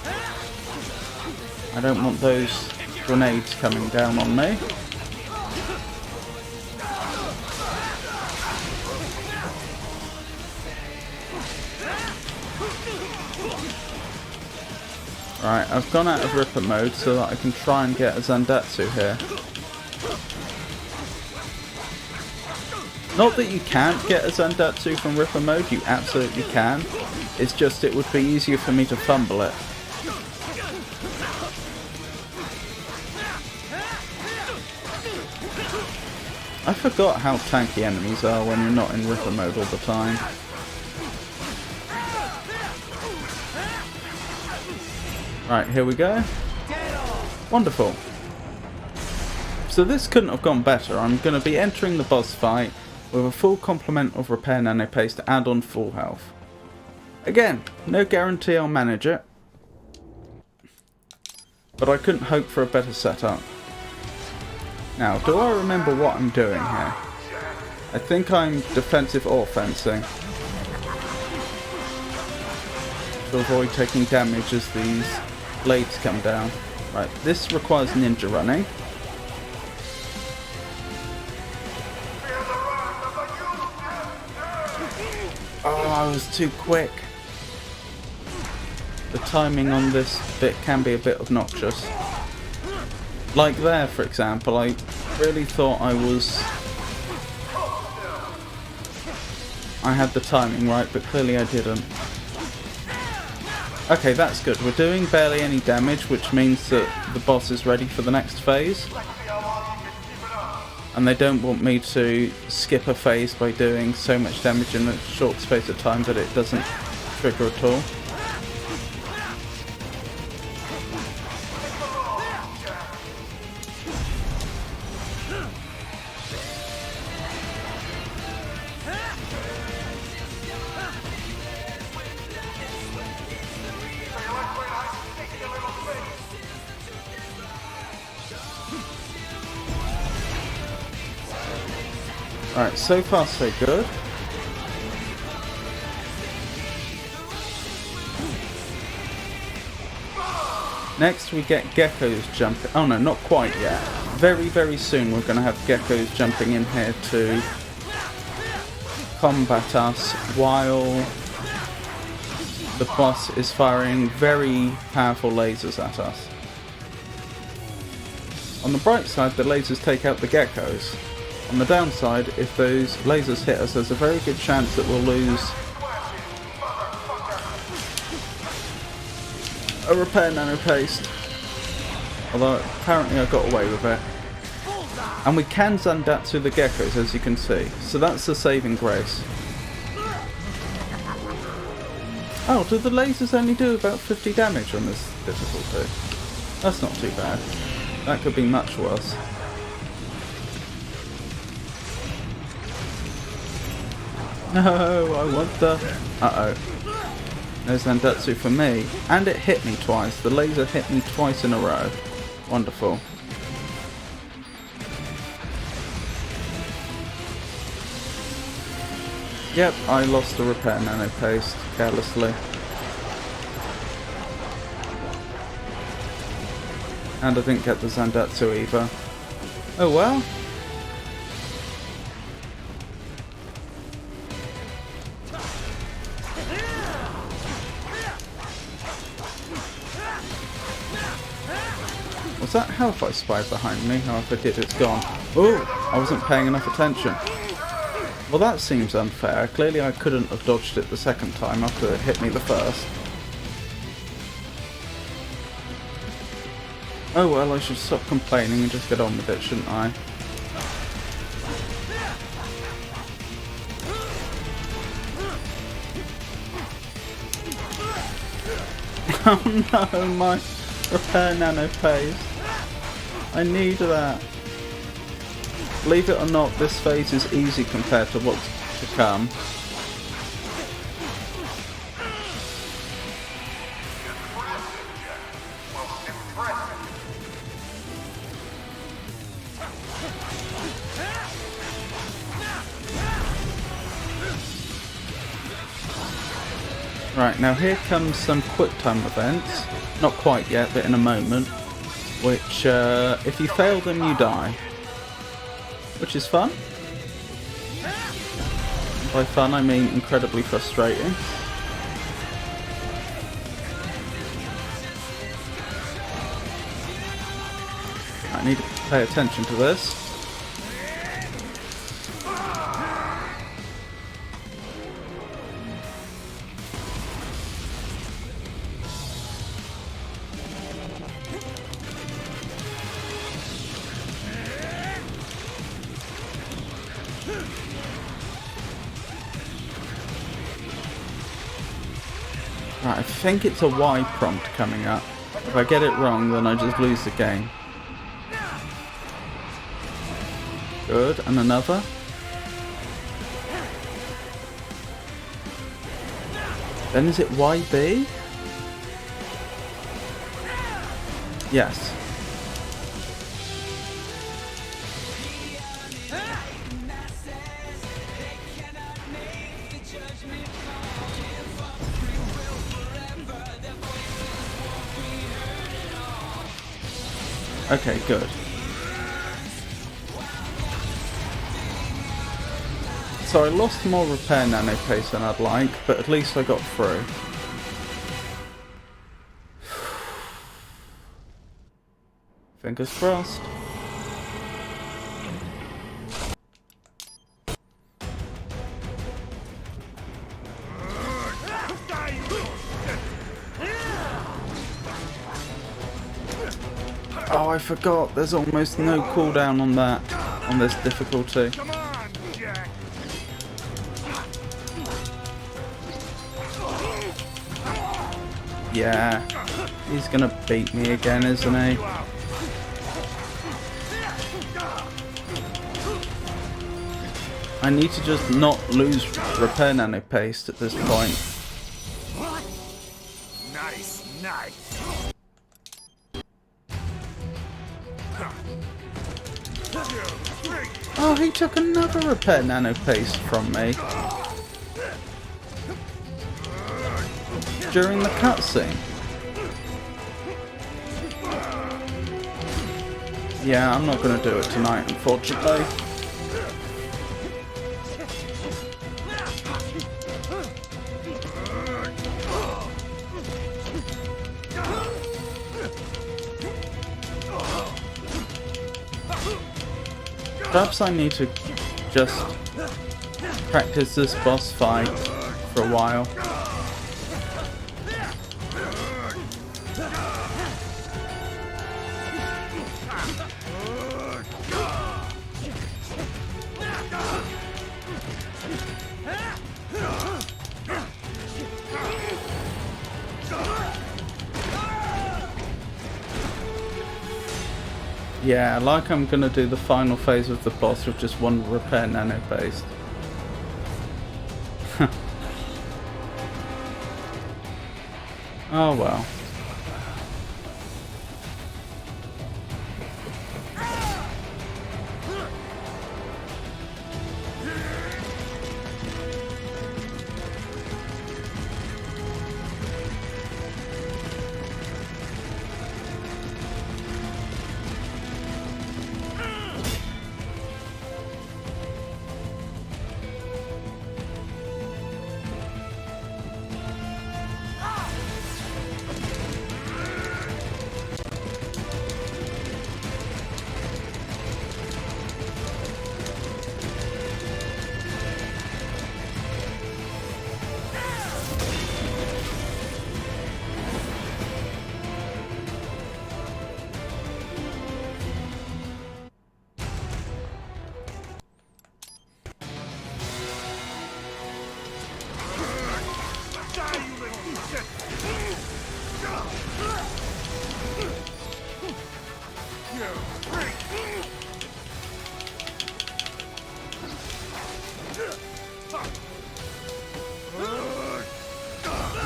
I don't want those grenades coming down on me. Right, I've gone out of Ripper mode so that I can try and get a Zandatsu here. Not that you can't get a Zandatsu from Ripper mode, you absolutely can. It's just it would be easier for me to fumble it. I forgot how tanky enemies are when you're not in Ripper mode all the time. Right, here we go. Wonderful. So this couldn't have gone better. I'm going to be entering the boss fight with a full complement of repair nano paste and on full health. Again, no guarantee I'll manage it, but I couldn't hope for a better setup. Now, do I remember what I'm doing here? I think I'm defensive or fencing to avoid taking damage as these blades come down. Right, this requires ninja running. Oh, I was too quick. The timing on this bit can be a bit obnoxious. Like there, for example, I really thought I had the timing right, but clearly I didn't. Okay, that's good. We're doing barely any damage, which means that the boss is ready for the next phase. And they don't want me to skip a phase by doing so much damage in a short space of time that it doesn't trigger at all. Alright, so far so good. Next we get geckos jumping. Oh no, not quite yet. Very, very soon we're going to have geckos jumping in here to combat us while the boss is firing very powerful lasers at us. On the bright side, the lasers take out the geckos. On the downside, if those lasers hit us, there's a very good chance that we'll lose a repair nano paste. Although apparently I got away with it. And we can Zandatsu the geckos, as you can see. So that's the saving grace. Oh, do the lasers only do about 50 damage on this difficulty? That's not too bad. That could be much worse. No, I want the... Uh-oh. No Zandatsu for me. And it hit me twice. The laser hit me twice in a row. Wonderful. Yep, I lost the repair nano paste carelessly. And I didn't get the Zandatsu either. Oh well. Was that health I spied behind me? Oh, if I did, it's gone. Oh, I wasn't paying enough attention. Well, that seems unfair. Clearly I couldn't have dodged it the second time after it hit me the first. Oh well, I should stop complaining and just get on with it, shouldn't I? Oh no, my repair nano paste. I need that. Believe it or not, this phase is easy compared to what's to come. Right, now here comes some quick time events. Not quite yet, but in a moment. Which, if you fail them, you die. Which is fun. By fun, I mean incredibly frustrating. I need to pay attention to this. Right, I think it's a Y prompt coming up. If I get it wrong, then I just lose the game. Good, and another. Then is it YB? Yes. Okay, good. So I lost more repair nano paste than I'd like, but at least I got through. Fingers crossed. Oh, I forgot. There's almost no cooldown on that, on this difficulty. Come on, Jack. Yeah, he's gonna beat me again, isn't he? I need to just not lose repair nano paste at this point. Nice, nice. Oh, he took another repair nano paste from me. During the cutscene. Yeah, I'm not going to do it tonight, unfortunately. Perhaps I need to just practice this boss fight for a while. Yeah, like I'm gonna do the final phase of the boss with just one repair nano paste. Oh well.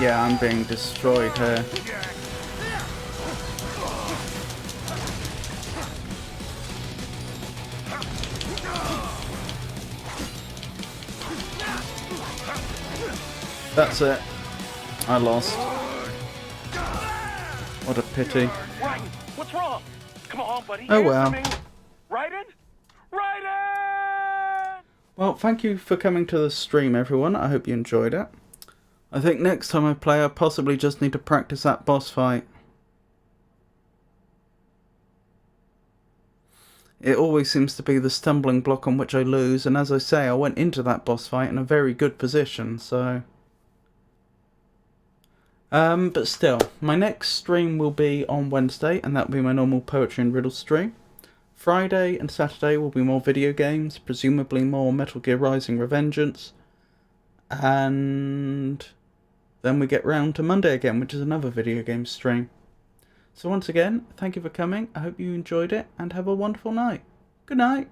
Yeah, I'm being destroyed here. That's it. I lost. What a pity. Raiden, what's wrong? Come on, buddy. Oh well. Raiden? Raiden! Well, thank you for coming to the stream, everyone. I hope you enjoyed it. I think next time I play, I possibly just need to practice that boss fight. It always seems to be the stumbling block on which I lose, and as I say, I went into that boss fight in a very good position, so... but still, my next stream will be on Wednesday, and that'll be my normal poetry and riddle stream. Friday and Saturday will be more video games, presumably more Metal Gear Rising Revengeance, and then we get round to Monday again, which is another video game stream. So once again, thank you for coming, I hope you enjoyed it, and have a wonderful night. Good night.